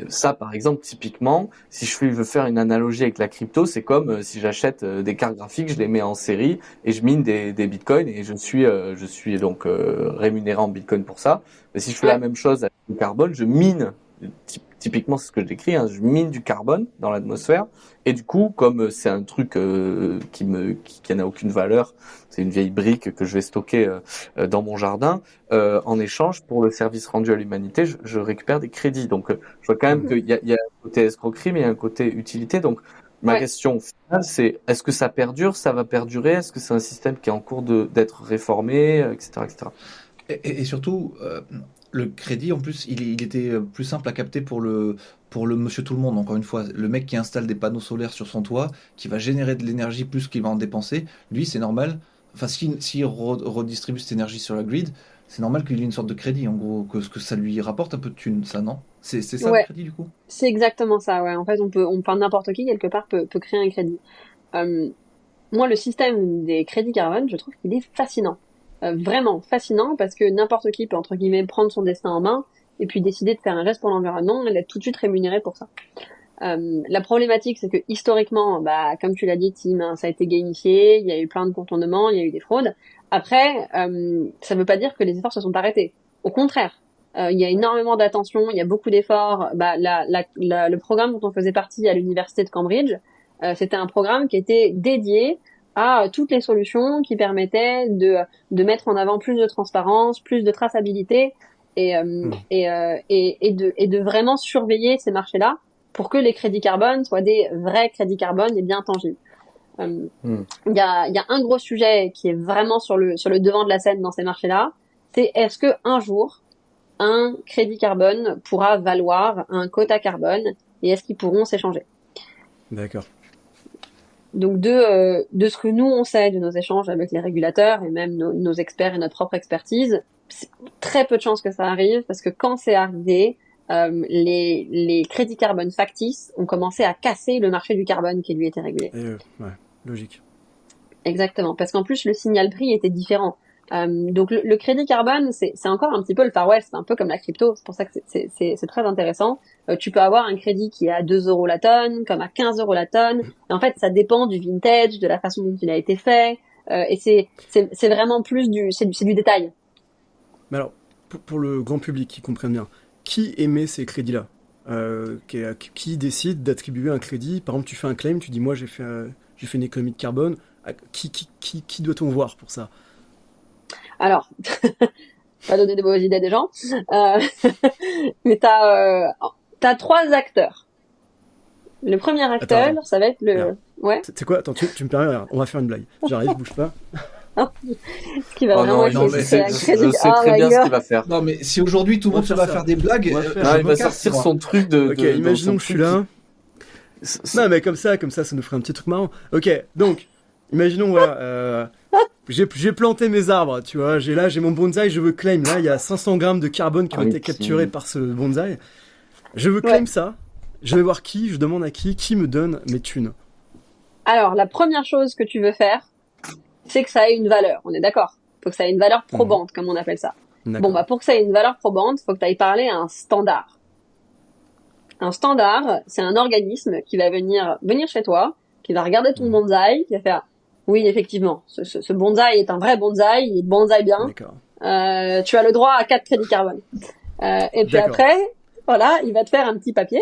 Ça, par exemple, typiquement, si je veux faire une analogie avec la crypto, c'est comme si j'achète des cartes graphiques, je les mets en série et je mine des bitcoins et je suis donc rémunéré en bitcoin pour ça. Mais si je fais la même chose avec le carbone, je mine. Typiquement, c'est ce que je décris, je mine du carbone dans l'atmosphère, et du coup, comme c'est un truc qui n'a aucune valeur, c'est une vieille brique que je vais stocker dans mon jardin, en échange pour le service rendu à l'humanité, je récupère des crédits. Donc, je vois quand même qu'il y a un côté escroquerie, mais il y a un côté utilité. Donc, ma question finale, c'est est-ce que ça perdure, ça va perdurer, est-ce que c'est un système qui est en cours d'être réformé, etc., etc. Et surtout, le crédit, en plus, il était plus simple à capter pour le monsieur tout le monde. Encore une fois, le mec qui installe des panneaux solaires sur son toit, qui va générer de l'énergie plus qu'il va en dépenser, lui, c'est normal. Enfin, s'il redistribue cette énergie sur la grid, c'est normal qu'il ait une sorte de crédit, en gros, que ça lui rapporte un peu de thunes, ça, non? C'est ça Ouais. le crédit, du coup? C'est exactement ça, ouais. En fait, n'importe qui, quelque part, peut créer un crédit. Moi, le système des crédits carbone, je trouve qu'il est fascinant. Vraiment fascinant, parce que n'importe qui peut, entre guillemets, prendre son destin en main, et puis décider de faire un geste pour l'environnement, et d'être tout de suite rémunéré pour ça. La problématique, c'est que historiquement, comme tu l'as dit, Tim, ça a été gamifié, il y a eu plein de contournements, il y a eu des fraudes. Après, ça veut pas dire que les efforts se sont arrêtés. Au contraire, il y a énormément d'attention, il y a beaucoup d'efforts. Le programme dont on faisait partie à l'université de Cambridge, c'était un programme qui était dédié à toutes les solutions qui permettaient de mettre en avant plus de transparence, plus de traçabilité et de vraiment surveiller ces marchés-là pour que les crédits carbone soient des vrais crédits carbone et bien tangibles. Il y a un gros sujet qui est vraiment sur le devant de la scène dans ces marchés-là, c'est est-ce que un jour un crédit carbone pourra valoir un quota carbone et est-ce qu'ils pourront s'échanger? D'accord. Donc de ce que nous on sait de nos échanges avec les régulateurs et même nos experts et notre propre expertise, c'est très peu de chances que ça arrive parce que quand c'est arrivé, les crédits carbone factices ont commencé à casser le marché du carbone qui lui était régulé. Ouais, logique. Exactement, parce qu'en plus le signal prix était différent. Donc le crédit carbone, c'est encore un petit peu le Far West, un peu comme la crypto. C'est pour ça que c'est très intéressant. Tu peux avoir un crédit qui est à 2 euros la tonne, comme à 15 euros la tonne. Et en fait, ça dépend du vintage, de la façon dont il a été fait. Et c'est vraiment plus c'est du détail. Mais alors, pour le grand public qui comprenne bien, qui émet ces crédits-là? Qui décide d'attribuer un crédit? Par exemple, tu fais un claim, tu dis moi j'ai fait une économie de carbone. Qui doit-on voir pour ça? Alors, pas donner des mauvaises idées des gens, mais t'as 3 acteurs. Le premier acteur, Attends. ça va être le... Alors, Ouais. c'est quoi? Attends, tu me permets, on va faire une blague. J'arrive, bouge pas. Ce qui va Oh non, vraiment non, essayer mais de créer un je crédit. sais Oh très my bien ce God. qu'il va faire. Non, mais si aujourd'hui tout le On monde va se va faire faire ça. des blagues, On va faire- Non, je il me va casse, sortir moi. son truc de. Ok, de- imaginons son que je suis truc là. qui- Non, mais comme ça, ça nous ferait un petit truc marrant. Ok, donc, imaginons, voilà, j'ai planté mes arbres, tu vois, j'ai mon bonsaï, je veux claim. Là, il y a 500 grammes de carbone qui ont été Ok. capturés par ce bonsaï. Je veux Ouais. claim ça. Je vais voir je demande à qui me donne mes thunes. Alors, la première chose que tu veux faire, c'est que ça ait une valeur. On est d'accord? Faut que ça ait une valeur probante, comme on appelle ça. D'accord. Bon, bah, pour que ça ait une valeur probante, faut que tu ailles parler à un standard. Un standard, c'est un organisme qui va venir chez toi, qui va regarder ton bonsaï, qui va faire, oui, effectivement, ce bonsaï est un vrai bonsaï, il est bonsaï bien, D'accord. tu as le droit à 4 crédits carbone. Et puis D'accord. après, voilà, il va te faire un petit papier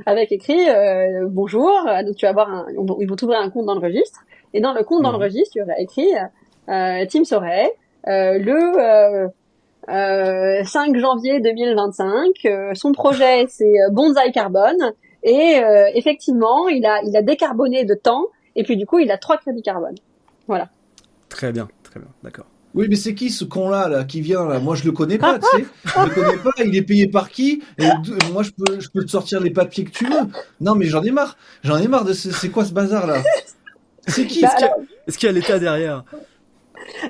avec écrit bonjour. Donc tu vas avoir ils vont t'ouvrir un compte dans le registre, et dans le compte dans le registre, tu auras écrit Tim Soray, le 5 janvier 2025. Son projet c'est Bonsaï Carbone, et effectivement il a décarboné de temps, et puis du coup il a 3 crédits carbone. Voilà. Très bien, d'accord. Oui, mais c'est qui ce con-là, là, qui vient, là? Moi, je le connais pas, tu sais. Je le connais pas, il est payé par qui? Moi, je peux te sortir les papiers que tu veux. Non, mais j'en ai marre. J'en ai marre de c'est quoi ce bazar, là? C'est qui? Bah, Est-ce qu'il y a l'État derrière?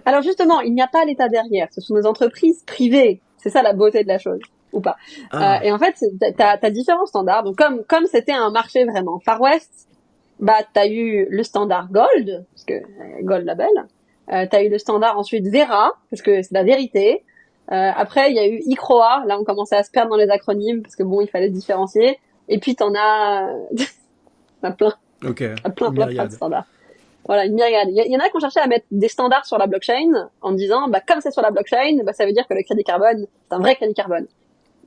Alors justement, il n'y a pas l'État derrière. Ce sont des entreprises privées. C'est ça la beauté de la chose, ou pas. Ah. Et en fait, t'as différents standards. Donc comme c'était un marché vraiment Far West, bah t'as eu le standard Gold, parce que Gold label. T'as eu le standard ensuite Vera, parce que c'est la vérité. Après, il y a eu ICROA. Là, on commençait à se perdre dans les acronymes, parce que bon, il fallait différencier. Et puis t'en as, t'en as plein. Ok. Plein Myriade. de standards. Voilà, une myriade. Il y en a qui ont cherché à mettre des standards sur la blockchain en disant, bah, comme c'est sur la blockchain, bah, ça veut dire que le crédit carbone, c'est un vrai crédit carbone.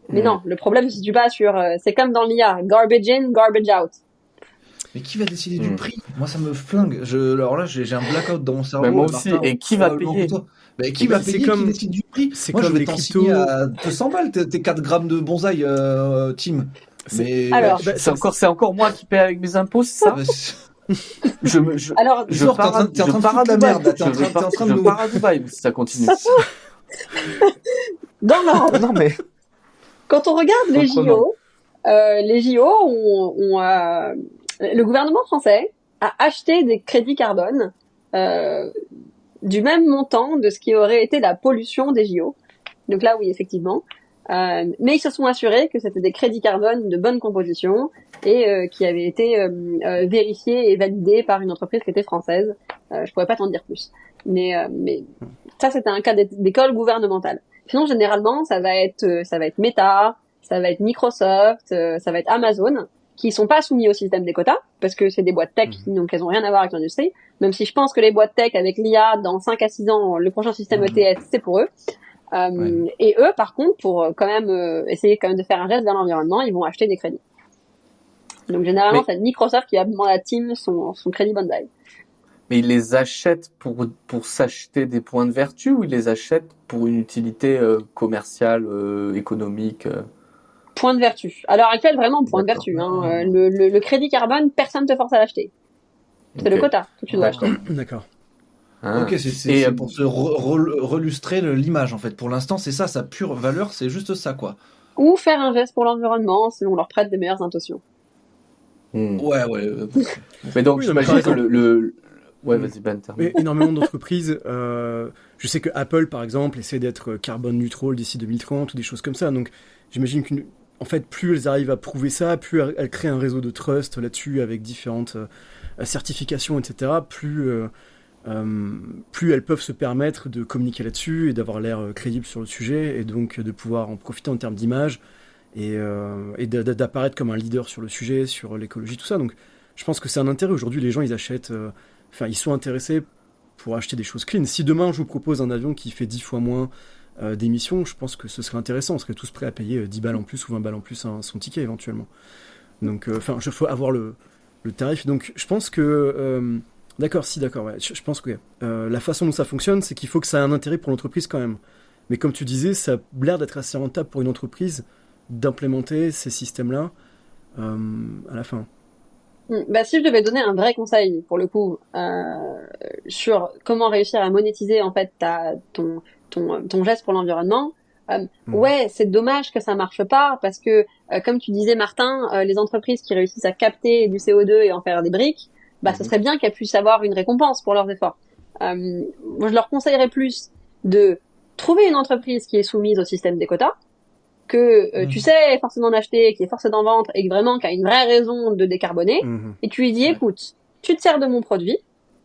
Mais non, le problème se situe pas sur, c'est comme dans l'IA, garbage in, garbage out. Mais qui va décider du prix? Moi, ça me flingue. Alors là, j'ai un blackout dans mon cerveau. Mais moi aussi. Martin, Et qui va probablement payer? que toi. Mais qui va c'est payer? comme- Qui décide du prix? c'est Moi, je comme vais les t'en cryptos. signer à 200 balles, tes 4 grammes de bonsaï, Tim. Mais Alors, C'est encore moi qui paie avec mes impôts, c'est ça? bah, Alors, T'es en train de foutre la merde, là. T'es en train de Je nous- pars à Dubaï si ça continue. dans l'ordre, Non mais. quand on regarde les Autrement. JO, les JO le gouvernement français a acheté des crédits carbone du même montant de ce qui aurait été la pollution des JO. Donc là, oui, effectivement. Mais ils se sont assurés que c'était des crédits carbone de bonne composition et qui avaient été vérifiés et validés par une entreprise qui était française. Je pourrais pas t'en dire plus. Mais ça, c'était un cas d'école gouvernementale. Sinon, généralement, ça va être Meta, ça va être Microsoft, ça va être Amazon, qui sont pas soumis au système des quotas, parce que c'est des boîtes tech, donc elles ont rien à voir avec l'industrie. Même si je pense que les boîtes tech, avec l'IA, dans 5 à 6 ans, le prochain système ETS, c'est pour eux. Et eux, par contre, pour quand même essayer quand même de faire un geste vers l'environnement, ils vont acheter des crédits. Donc généralement, c'est Microsoft qui va demander à Tim son crédit Bonsaï. Mais ils les achètent pour s'acheter des points de vertu ou ils les achètent pour une utilité commerciale, économique Point de vertu. À l'heure actuelle, vraiment point de vertu. Hein. Le crédit carbone, personne ne te force à l'acheter. C'est le quota que tu dois acheter. D'accord. Hein. Ok, c'est pour se relustrer l'image en fait. Pour l'instant, c'est ça, sa pure valeur, c'est juste ça quoi. Ou faire un geste pour l'environnement si on leur prête des meilleures intentions. Ouais. Mais donc Oui, non, mais j'imagine par que Ouais, vas-y Ben, termine. Mais énormément d'entreprises, je sais que Apple par exemple essaie d'être carbone neutral d'ici 2030 ou des choses comme ça. Donc j'imagine qu'en fait, plus elles arrivent à prouver ça, plus elles créent un réseau de trust là-dessus avec différentes certifications, etc. Plus elles peuvent se permettre de communiquer là-dessus et d'avoir l'air crédible sur le sujet et donc de pouvoir en profiter en termes d'image et d'apparaître comme un leader sur le sujet, sur l'écologie, tout ça. Donc je pense que c'est un intérêt. Aujourd'hui, les gens, ils achètent... ils sont intéressés pour acheter des choses clean. Si demain, je vous propose un avion qui fait 10 fois moins d'émissions, je pense que ce serait intéressant. On serait tous prêts à payer 10 balles en plus ou 20 balles en plus son ticket, éventuellement. Donc, il faut avoir le tarif. Donc, je pense que... d'accord, ouais. Je pense que la façon dont ça fonctionne, c'est qu'il faut que ça ait un intérêt pour l'entreprise quand même. Mais comme tu disais, ça a l'air d'être assez rentable pour une entreprise d'implémenter ces systèmes-là à la fin. Bah, si je devais donner un vrai conseil, pour le coup, sur comment réussir à monétiser, en fait, ton geste pour l'environnement, ouais, c'est dommage que ça marche pas, parce que, comme tu disais, Martin, les entreprises qui réussissent à capter du CO2 et en faire des briques, bah, ce serait bien qu'elles puissent avoir une récompense pour leurs efforts. Moi, je leur conseillerais plus de trouver une entreprise qui est soumise au système des quotas, que tu sais forcément d'en acheter, qui est forcé d'en vendre et vraiment qui a une vraie raison de décarboner, et tu lui dis écoute, tu te sers de mon produit,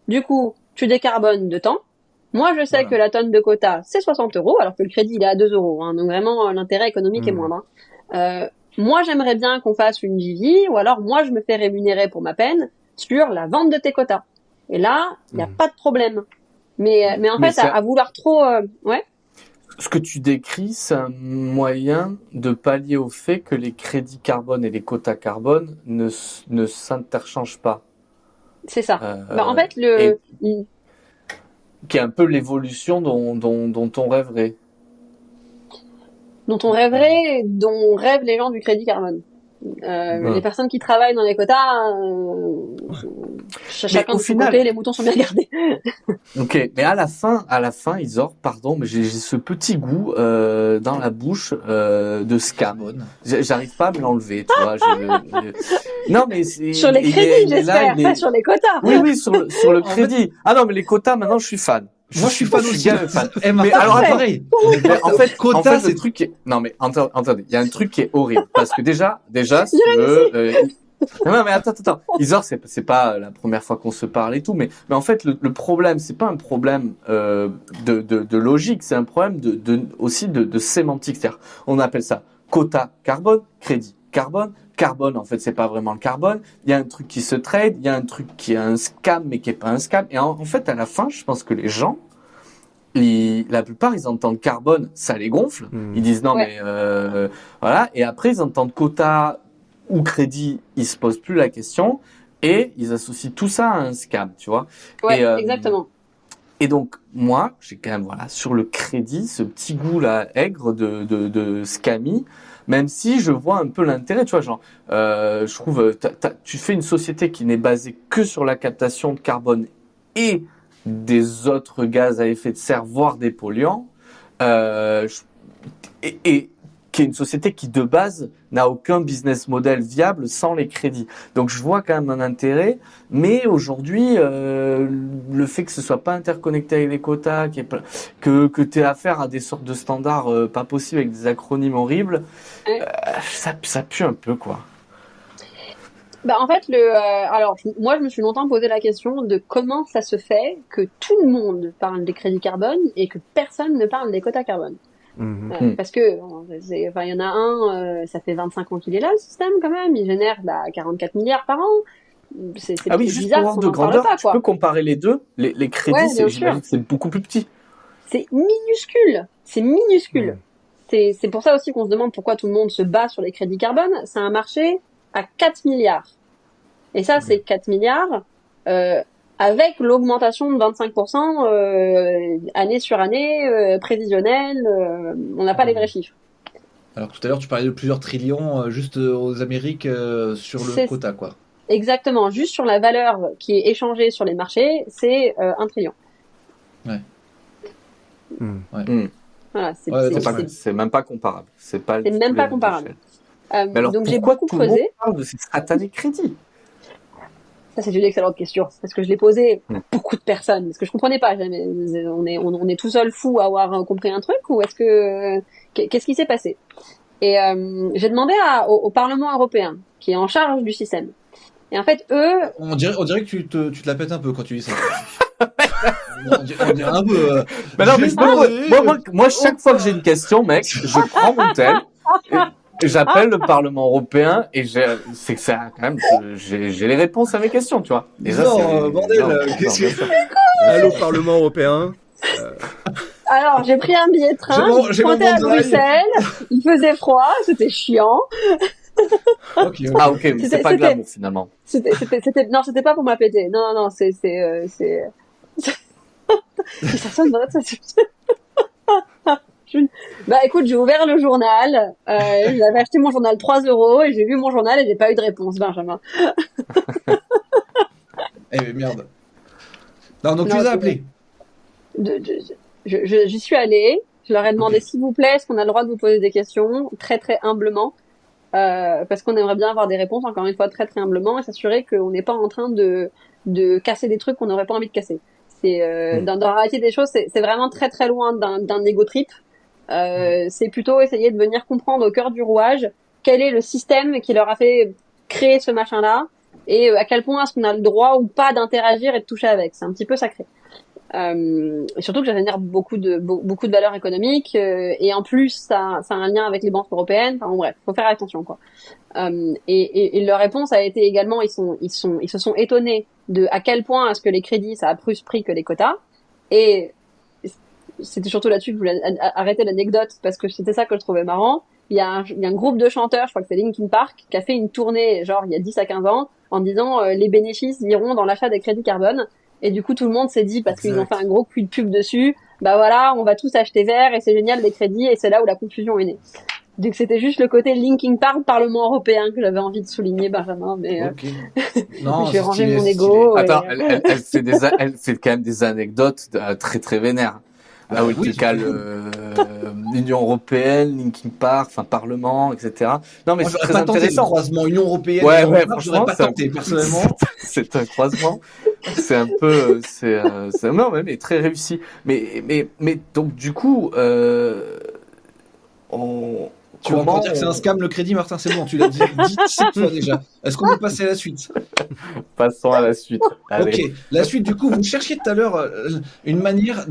du coup tu décarbones de temps. Moi je sais que la tonne de quota c'est 60 euros alors que le crédit il est à 2 euros, hein, donc vraiment l'intérêt économique est moindre. Moi j'aimerais bien qu'on fasse une JV ou alors moi je me fais rémunérer pour ma peine sur la vente de tes quotas. Et là il n'y a pas de problème. Mais en fait à vouloir trop ouais. Ce que tu décris, c'est un moyen de pallier au fait que les crédits carbone et les quotas carbone ne s'interchangent pas. C'est ça. En fait, qui est un peu l'évolution dont on rêverait. Dont on rêverait, dont rêvent les gens du crédit carbone. Les personnes qui travaillent dans les quotas, chacun de son côté, les moutons sont bien gardés. Ok, mais à la fin, Isor, pardon, mais j'ai ce petit goût dans la bouche de scam. J'arrive pas à me l'enlever, tu vois. Non, mais sur les crédits, j'espère, pas sur les quotas. Oui, sur le crédit. Ah non, mais les quotas, maintenant, je suis fan. Moi, je suis fan aussi. Mais alors, pareil. En fait, quota, c'est le truc qui est... Non, mais attendez, il y a un truc qui est horrible. Parce que déjà, si tu veux... Non, mais attends. Isor, c'est pas la première fois qu'on se parle et tout, mais en fait, le problème, c'est pas un problème de logique, c'est un problème aussi de sémantique. C'est-à-dire, on appelle ça quota carbone, crédit carbone, en fait, c'est pas vraiment le carbone. Il y a un truc qui se trade, il y a un truc qui est un scam, mais qui est pas un scam. Et en fait, à la fin, je pense que les gens, la plupart, ils entendent carbone, ça les gonfle. Ils disent non, mais voilà. Et après, ils entendent quota ou crédit, ils se posent plus la question et ils associent tout ça à un scam, tu vois. Ouais, exactement. Et donc, moi, j'ai quand même, sur le crédit, ce petit goût là aigre de scammy. Même si je vois un peu l'intérêt, tu vois, genre, je trouve, tu fais une société qui n'est basée que sur la captation de carbone et des autres gaz à effet de serre, voire des polluants, et qui est une société qui de base n'a aucun business model viable sans les crédits. Donc je vois quand même un intérêt, mais aujourd'hui le fait que ce soit pas interconnecté avec les quotas, que tu aies affaire à des sortes de standards pas possibles avec des acronymes horribles, ça pue un peu quoi. En fait, alors moi je me suis longtemps posé la question de comment ça se fait que tout le monde parle des crédits carbone et que personne ne parle des quotas carbone. Parce que il y en a un, ça fait 25 ans qu'il est là le système quand même, il génère 44 milliards par an. C'est juste bizarre pour ordre de grandeur, tu peux comparer les deux. Les crédits, j'imagine que c'est beaucoup plus petit. C'est minuscule. C'est pour ça aussi qu'on se demande pourquoi tout le monde se bat sur les crédits carbone. C'est un marché à 4 milliards. Et ça, c'est 4 milliards avec l'augmentation de 25% année sur année, prévisionnelle. On n'a pas les vrais chiffres. Alors tout à l'heure, tu parlais de plusieurs trillions juste aux Amériques sur le quota, quoi. Exactement. Juste sur la valeur qui est échangée sur les marchés, c'est 1 trillion. Ouais. Voilà, c'est même pas comparable. C'est même pas comparable. Mais alors, donc j'ai beaucoup creusé. Tout le monde parle de ces satanés crédits. Ça, c'est une excellente question. Parce que je l'ai posée à beaucoup de personnes. Parce que je comprenais pas. On est tout seul fou à avoir compris un truc ou est-ce que, qu'est-ce qui s'est passé? Et, j'ai demandé au Parlement européen, qui est en charge du système. Et en fait, eux... On dirait que tu te la pètes un peu quand tu dis ça. on dirait un peu... Mais non, mais moi, chaque fois que j'ai une question, mec, je prends mon tel, j'appelle le Parlement européen et c'est que ça, quand même, j'ai les réponses à mes questions, tu vois. Et ça, bordel, qu'est-ce que... Allô, Parlement européen. Alors, j'ai pris un billet de train, je pointais à Bruxelles, il faisait froid, c'était chiant. Okay. Ah, ok, mais c'est pas glamour, finalement. Non, c'était pas pour m'appeler. Non, c'est... Ça sonne vrai, ça. fortune. Bah écoute, j'ai ouvert le journal, j'avais acheté mon journal 3 euros et j'ai lu mon journal et j'ai pas eu de réponse, Benjamin. Eh mais merde. Non, donc tu Non, les as appelés. J'y suis allée, je leur ai demandé s'il vous plaît, est-ce qu'on a le droit de vous poser des questions, très très humblement, parce qu'on aimerait bien avoir des réponses, encore une fois très très humblement, et s'assurer qu'on n'est pas en train de casser des trucs qu'on n'aurait pas envie de casser. C'est dans la réalité des choses, c'est vraiment très très loin d'un ego trip. C'est plutôt essayer de venir comprendre au cœur du rouage quel est le système qui leur a fait créer ce machin-là et à quel point est-ce qu'on a le droit ou pas d'interagir et de toucher avec. C'est un petit peu sacré. Et surtout que ça génère beaucoup de valeurs économiques et en plus ça a un lien avec les banques européennes. Enfin bon, bref, faut faire attention quoi. Et leur réponse a été également ils se sont étonnés de à quel point est-ce que les crédits ça a plus pris que les quotas. Et c'était surtout là-dessus que je voulais arrêter l'anecdote parce que c'était ça que je trouvais marrant. Il y a un groupe de chanteurs, je crois que c'est Linkin Park, qui a fait une tournée genre il y a 10 à 15 ans en disant les bénéfices iront dans l'achat des crédits carbone. Et du coup, tout le monde s'est dit, parce qu'ils ont fait un gros coup de pub dessus, bah voilà, on va tous acheter vert et c'est génial les crédits et c'est là où la confusion est née. Donc c'était juste le côté Linkin Park, Parlement européen que j'avais envie de souligner, Benjamin, mais Non, j'ai rangé stylé, mon stylé. ego. Attends, elle fait quand même des anecdotes très très vénères. Là où il oui, te cale l'Union européenne, Linkin Park, enfin Parlement, etc. Non mais moi, c'est j'aurais très pas tenté le intéressant. croisement Union européenne. Ouais, Union ouais, Européenne, franchement, j'aurais pas tenté personnellement. c'est un croisement. C'est un peu, non, mais très réussi. Mais donc du coup, Tu vas encore dire que c'est un scam le crédit, Martin, c'est bon, tu l'as dit 17 fois déjà. Est-ce qu'on peut passer à la suite? Passons à la suite. Allez. Ok, la suite du coup, vous cherchiez tout à l'heure une manière,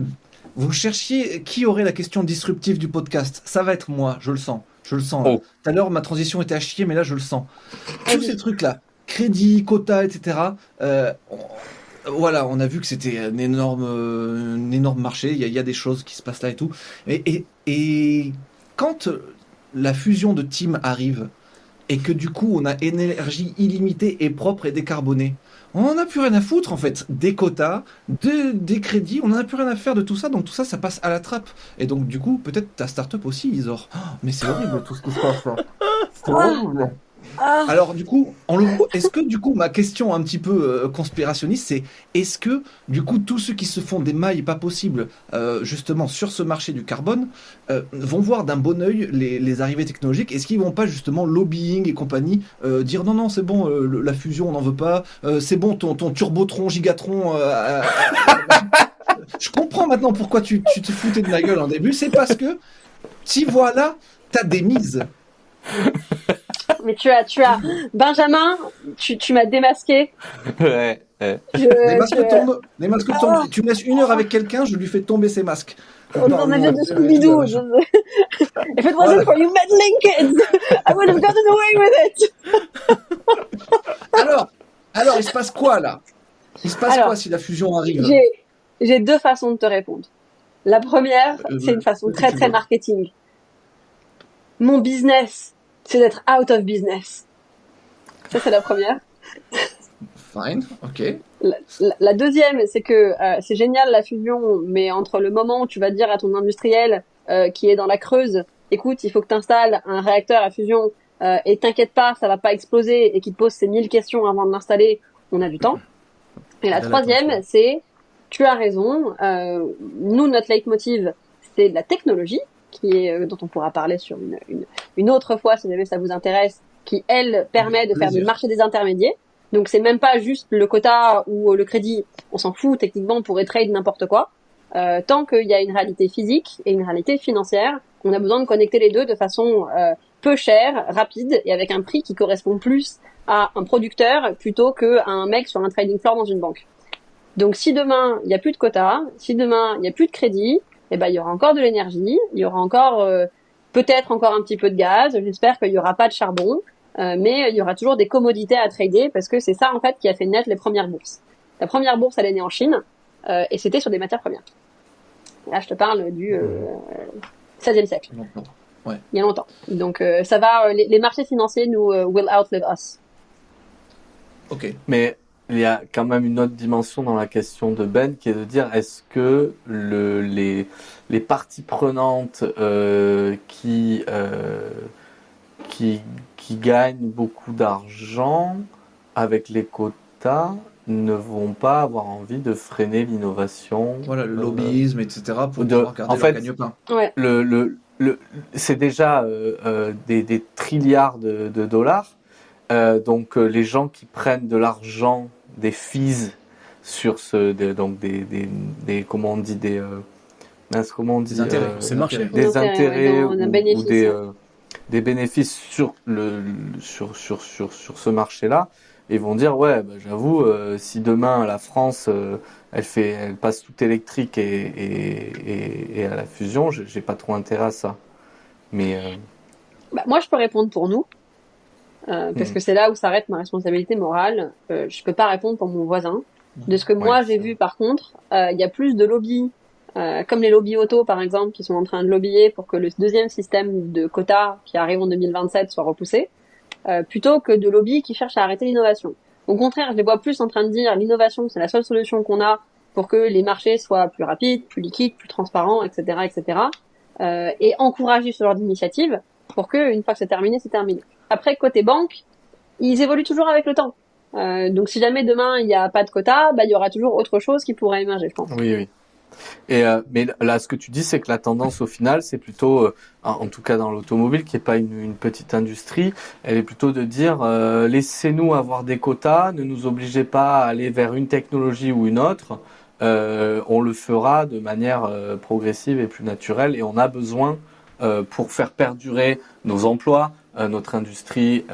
vous cherchiez qui aurait la question disruptive du podcast. Ça va être moi, je le sens. Là. Oh. Tout à l'heure, ma transition était à chier, mais là, je le sens. Tous ces trucs-là, crédit, quota, etc. Voilà, on a vu que c'était un énorme marché. Il y a des choses qui se passent là et tout. Et quand la fusion de Team arrive et que du coup, on a énergie illimitée et propre et décarbonée, on n'en a plus rien à foutre en fait. Des quotas, des crédits, on n'en a plus rien à faire de tout ça. Donc tout ça, ça passe à la trappe. Et donc du coup, peut-être ta start-up aussi, Isor. Oh, mais c'est horrible tout ce qui se passe là. C'est horrible. Alors du coup, est-ce que du coup ma question un petit peu conspirationniste, c'est est-ce que du coup tous ceux qui se font des mailles pas possibles justement sur ce marché du carbone vont voir d'un bon œil les arrivées technologiques? Est-ce qu'ils vont pas justement lobbying et compagnie dire non c'est bon la fusion on n'en veut pas, c'est bon ton turbotron gigatron je comprends maintenant pourquoi tu te foutais de ma gueule en début, c'est parce que si voilà t'as des mises. Mais tu as, Benjamin, tu m'as démasqué. Ouais. Les masques tombent. Tu me laisses 1 heure avec quelqu'un, je lui fais tomber ses masques. On a fait de Scooby-Doo. If it wasn't for you meddling kids, I would have gotten away with it. Alors, il se passe quoi là? Il se passe quoi si la fusion arrive? J'ai 2 façons de te répondre. La première, c'est une façon très très marketing. Mon business, c'est d'être out of business. Ça, c'est la première. Fine, ok. La deuxième, c'est que c'est génial la fusion, mais entre le moment où tu vas dire à ton industriel qui est dans la Creuse, écoute, il faut que tu installes un réacteur à fusion et t'inquiète pas, ça va pas exploser, et qu'il te pose ces 1000 questions avant de l'installer, on a du temps. Et la troisième, c'est, tu as raison, nous, notre leitmotiv, c'est la technologie, qui est dont on pourra parler sur une autre fois si jamais ça vous intéresse, qui elle permet de faire du marché des intermédiaires. Donc c'est même pas juste le quota ou le crédit, on s'en fout, techniquement on pourrait trade n'importe quoi. Tant qu'il y a une réalité physique et une réalité financière, on a besoin de connecter les deux de façon peu chère, rapide et avec un prix qui correspond plus à un producteur plutôt qu'à un mec sur un trading floor dans une banque. Donc si demain il y a plus de quota, si demain il y a plus de crédit, eh ben il y aura encore de l'énergie, il y aura encore peut-être encore un petit peu de gaz, j'espère qu'il y aura pas de charbon, mais il y aura toujours des commodités à trader parce que c'est ça en fait qui a fait naître les premières bourses. La première bourse elle est née en Chine et c'était sur des matières premières. Là je te parle du XVIe siècle. Ouais. Il y a longtemps. Donc ça va, les marchés financiers nous will outlive us. Ok. Mais il y a quand même une autre dimension dans la question de Ben qui est de dire est-ce que les parties prenantes qui gagnent beaucoup d'argent avec les quotas ne vont pas avoir envie de freiner l'innovation. Voilà, le lobbyisme, etc., pour de- pouvoir garder en leur fait, gagne-pain. Ouais. C'est déjà des trilliards de dollars. Donc les gens qui prennent de l'argent, des fees sur donc comment on dit comment on dit Des intérêts. C'est marché. des intérêts un ou bénéfice. des bénéfices sur ce marché-là, ils vont dire ouais, bah, j'avoue, si demain la France elle passe tout électrique et à la fusion, j'ai pas trop intérêt à ça. Mais Bah, moi, je peux répondre pour nous, parce que c'est là où s'arrête ma responsabilité morale. Je peux pas répondre pour mon voisin. De ce que moi j'ai vu, par contre, il y a plus de lobbies, comme les lobbies auto, par exemple, qui sont en train de lobbyer pour que le deuxième système de quotas qui arrive en 2027 soit repoussé, plutôt que de lobbies qui cherchent à arrêter l'innovation. Au contraire, je les vois plus en train de dire l'innovation, c'est la seule solution qu'on a pour que les marchés soient plus rapides, plus liquides, plus transparents, etc., etc., et encourager ce genre d'initiative pour que, une fois que c'est terminé, c'est terminé. Après, côté banque, ils évoluent toujours avec le temps. Donc, si jamais demain il n'y a pas de quota, bah il y aura toujours autre chose qui pourrait émerger, je pense. oui. Et mais là, ce que tu dis, c'est que la tendance au final, c'est plutôt, en tout cas dans l'automobile, qui est pas une petite industrie, elle est plutôt de dire laissez-nous avoir des quotas, ne nous obligez pas à aller vers une technologie ou une autre. On le fera de manière progressive et plus naturelle, et on a besoin pour faire perdurer nos emplois, notre industrie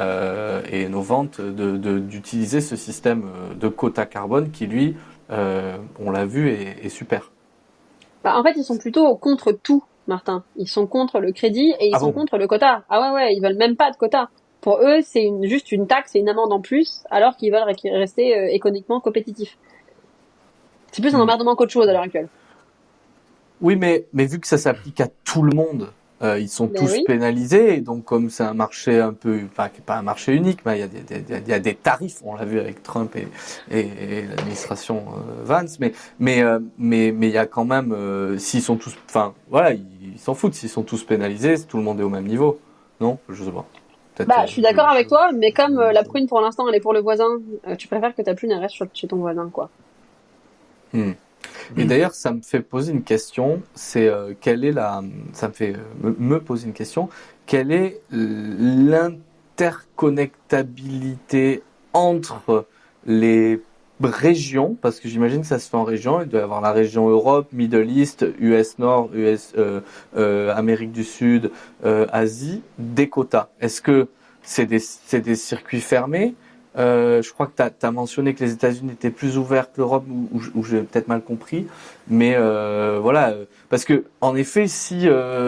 et nos ventes, d'utiliser ce système de quota carbone qui, lui, on l'a vu, est super. Bah, en fait, ils sont plutôt contre tout, Martin. Ils sont contre le crédit et ils sont contre le quota. Ah ouais, ils veulent même pas de quota. Pour eux, c'est juste une taxe et une amende en plus, alors qu'ils veulent rester économiquement compétitifs. C'est plus un emmerdement qu'autre chose à l'heure actuelle. Oui, mais vu que ça s'applique à tout le monde, ils sont tous oui. pénalisés. Et donc, comme c'est un marché un peu, enfin, qui n'est pas un marché unique, mais il y a des tarifs. On l'a vu avec Trump et l'administration Vance. Mais il y a quand même, s'ils sont tous, enfin, voilà, ils s'en foutent. S'ils sont tous pénalisés, tout le monde est au même niveau. Non, je sais pas. Bah, je suis d'accord avec toi, mais comme la prune pour l'instant elle est pour le voisin, tu préfères que ta prune elle reste chez ton voisin, quoi. Et d'ailleurs, ça me fait poser une question. C'est ça me fait me poser une question. Quelle est l'interconnectabilité entre les régions? Parce que j'imagine que ça se fait en région. Il doit y avoir la région Europe, Middle East, US Nord, Amérique du Sud, Asie, des quotas. Est-ce que c'est des circuits fermés? Je crois que tu as mentionné que les États-Unis étaient plus ouverts que l'Europe, ou j'ai peut-être mal compris. Mais voilà, parce que en effet, si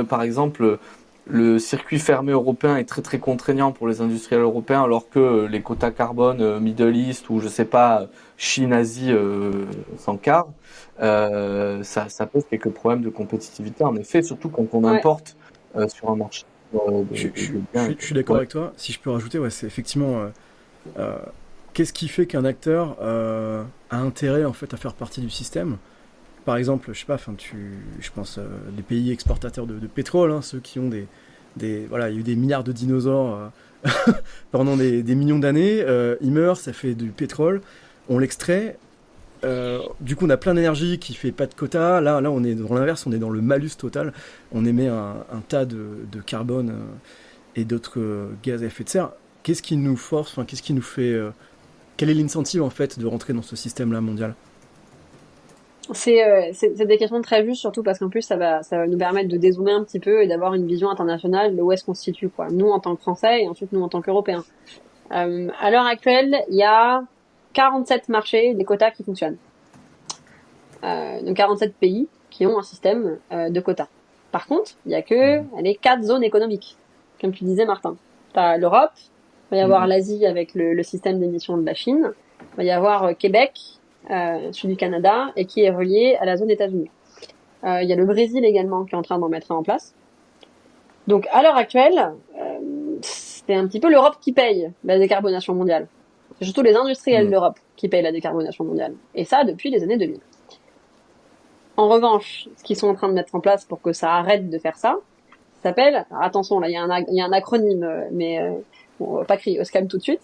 par exemple le circuit fermé européen est très très contraignant pour les industriels européens, alors que les quotas carbone Middle East ou je sais pas Chine, Asie s'encarrent, ça pose quelques problèmes de compétitivité. En effet, surtout quand on importe sur un marché. Je suis d'accord avec toi. Si je peux rajouter, c'est effectivement. Qu'est-ce qui fait qu'un acteur a intérêt en fait à faire partie du système? Par exemple, je sais pas, je pense les pays exportateurs de pétrole, hein, ceux qui ont voilà, il y a eu des milliards de dinosaures pendant des millions d'années, ils meurent, ça fait du pétrole, on l'extrait. Du coup, on a plein d'énergie qui fait pas de quota. Là, on est dans l'inverse, on est dans le malus total. On émet un tas de carbone et d'autres gaz à effet de serre. Qu'est-ce qui nous force, enfin, qu'est-ce qui nous fait... quel est l'incentive, en fait, de rentrer dans ce système-là mondial? C'est des questions très justes, surtout parce qu'en plus, ça va nous permettre de dézoomer un petit peu et d'avoir une vision internationale de où est-ce qu'on se situe, quoi. Nous, en tant que Français, et ensuite nous, en tant qu'Européens. À l'heure actuelle, il y a 47 marchés des quotas qui fonctionnent. Donc 47 pays qui ont un système de quotas. Par contre, il y a que les 4 zones économiques, comme tu disais, Martin. T'as l'Europe, il va y avoir l'Asie avec le système d'émission de la Chine. Il va y avoir Québec, celui du Canada, et qui est relié à la zone États-Unis. Il y a le Brésil également qui est en train d'en mettre un en place. Donc à l'heure actuelle, c'est un petit peu l'Europe qui paye la décarbonation mondiale. C'est surtout les industriels Mm. d'Europe qui payent la décarbonation mondiale. Et ça, depuis les années 2000. En revanche, ce qu'ils sont en train de mettre en place pour que ça arrête de faire ça, s'appelle, alors attention, là, il y a un acronyme, mais on va pas crier au scam tout de suite,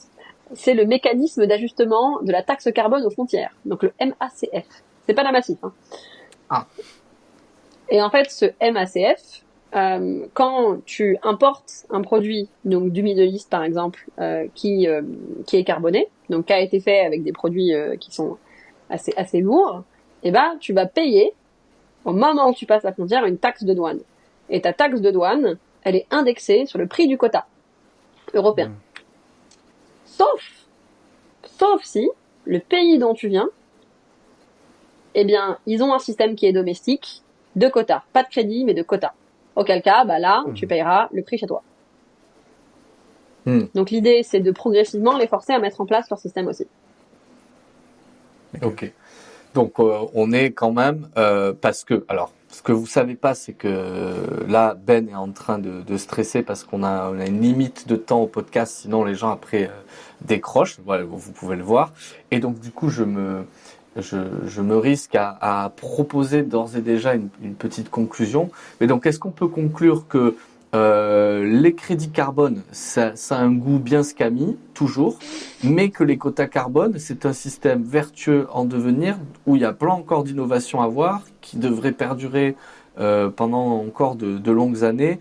c'est le mécanisme d'ajustement de la taxe carbone aux frontières, donc le MACF. C'est pas la Massif. Hein. Ah. Et en fait, ce MACF, quand tu importes un produit, donc du Middle East par exemple, qui est carboné, donc qui a été fait avec des produits qui sont assez lourds, eh ben tu vas payer au moment où tu passes la frontière une taxe de douane. Et ta taxe de douane, elle est indexée sur le prix du quota européen. Sauf si le pays dont tu viens, eh bien, ils ont un système qui est domestique de quotas. Pas de crédit, mais de quotas. Auquel cas, bah là, tu payeras le prix chez toi. Donc l'idée, c'est de progressivement les forcer à mettre en place leur système aussi. Ok. Donc on est quand même parce que alors ce que vous savez pas, c'est que là Ben est en train de stresser parce qu'on a une limite de temps au podcast, sinon les gens après décrochent. Voilà, vous pouvez le voir. Et donc du coup je me risque à proposer d'ores et déjà une petite conclusion. Mais donc est-ce qu'on peut conclure que les crédits carbone, ça a un goût bien scammy, toujours, mais que les quotas carbone, c'est un système vertueux en devenir, où il y a plein encore d'innovations à voir, qui devrait perdurer pendant encore de longues années,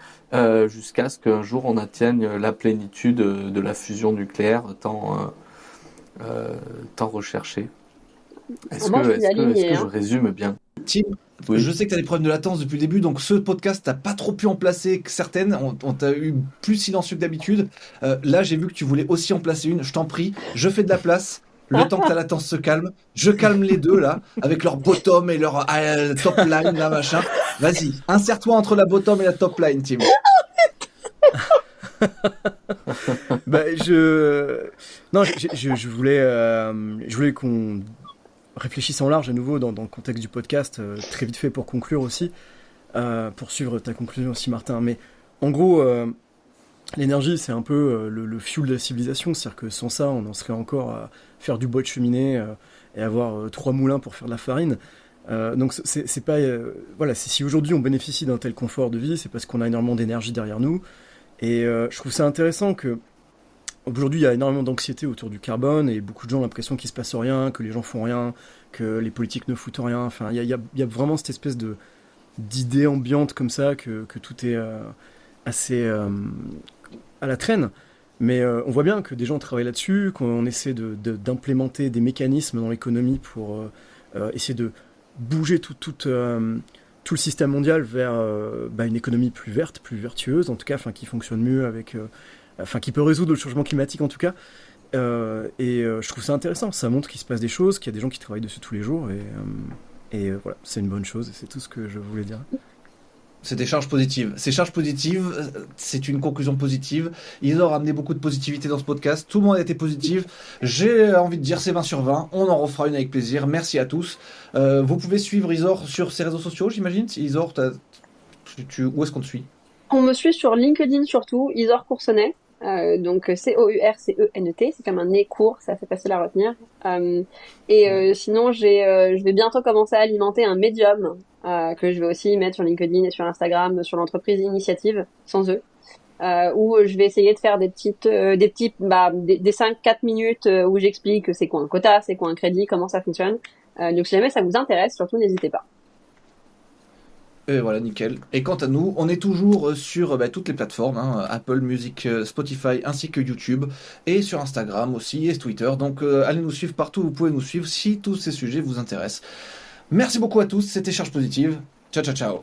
jusqu'à ce qu'un jour on atteigne la plénitude de la fusion nucléaire tant recherchée. Est-ce que je résume bien? Tim, Oui. je sais que tu as des problèmes de latence depuis le début, donc ce podcast, tu n'as pas trop pu en placer certaines. On t'a eu plus silencieux que d'habitude. Là, j'ai vu que tu voulais aussi en placer une. Je t'en prie, je fais de la place. Le temps que ta latence se calme, je calme les deux là, avec leur bottom et leur top line, là, machin. Vas-y, insère-toi entre la bottom et la top line, Tim. Je voulais qu'on réfléchisse en large à nouveau dans le contexte du podcast, très vite fait pour conclure aussi, pour suivre ta conclusion aussi, Martin. Mais en gros, l'énergie, c'est un peu le fuel de la civilisation, c'est-à-dire que sans ça, on en serait encore à faire du bois de cheminée et avoir 3 moulins pour faire de la farine. Donc c'est pas voilà, si aujourd'hui on bénéficie d'un tel confort de vie, c'est parce qu'on a énormément d'énergie derrière nous. Et je trouve ça intéressant que aujourd'hui il y a énormément d'anxiété autour du carbone et beaucoup de gens ont l'impression qu'il se passe rien, que les gens font rien, que les politiques ne foutent rien. Enfin, il y a vraiment cette espèce d'idée ambiante comme ça que tout est assez à la traîne. Mais on voit bien que des gens travaillent là-dessus, qu'on essaie d'implémenter des mécanismes dans l'économie pour essayer de bouger tout le système mondial vers une économie plus verte, plus vertueuse, en tout cas, qui fonctionne mieux qui peut résoudre le changement climatique en tout cas. Je trouve ça intéressant, ça montre qu'il se passe des choses, qu'il y a des gens qui travaillent dessus tous les jours, et voilà, c'est une bonne chose, et c'est tout ce que je voulais dire. C'est des charges positives. Ces charges positives, c'est une conclusion positive. Ils ont ramené beaucoup de positivité dans ce podcast. Tout le monde a été positif. J'ai envie de dire c'est 20 sur 20. On en refera une avec plaisir. Merci à tous. Vous pouvez suivre Isor sur ses réseaux sociaux, j'imagine. Isor, où est-ce qu'on te suit? On me suit sur LinkedIn surtout, Isor Coursenet. Donc Courcenet, c'est comme un nez court, c'est assez facile à retenir. Sinon, je vais bientôt commencer à alimenter un Medium que je vais aussi mettre sur LinkedIn et sur Instagram, sur l'entreprise Initiative, sans eux, où je vais essayer de faire des 5-4 minutes où j'explique c'est quoi un quota, c'est quoi un crédit, comment ça fonctionne. Donc si jamais ça vous intéresse, surtout n'hésitez pas. Et voilà, nickel. Et quant à nous, on est toujours sur toutes les plateformes, Apple Music, Spotify, ainsi que YouTube, et sur Instagram aussi, et Twitter. Donc allez nous suivre partout, vous pouvez nous suivre si tous ces sujets vous intéressent. Merci beaucoup à tous, c'était Charge Positive. Ciao, ciao, ciao.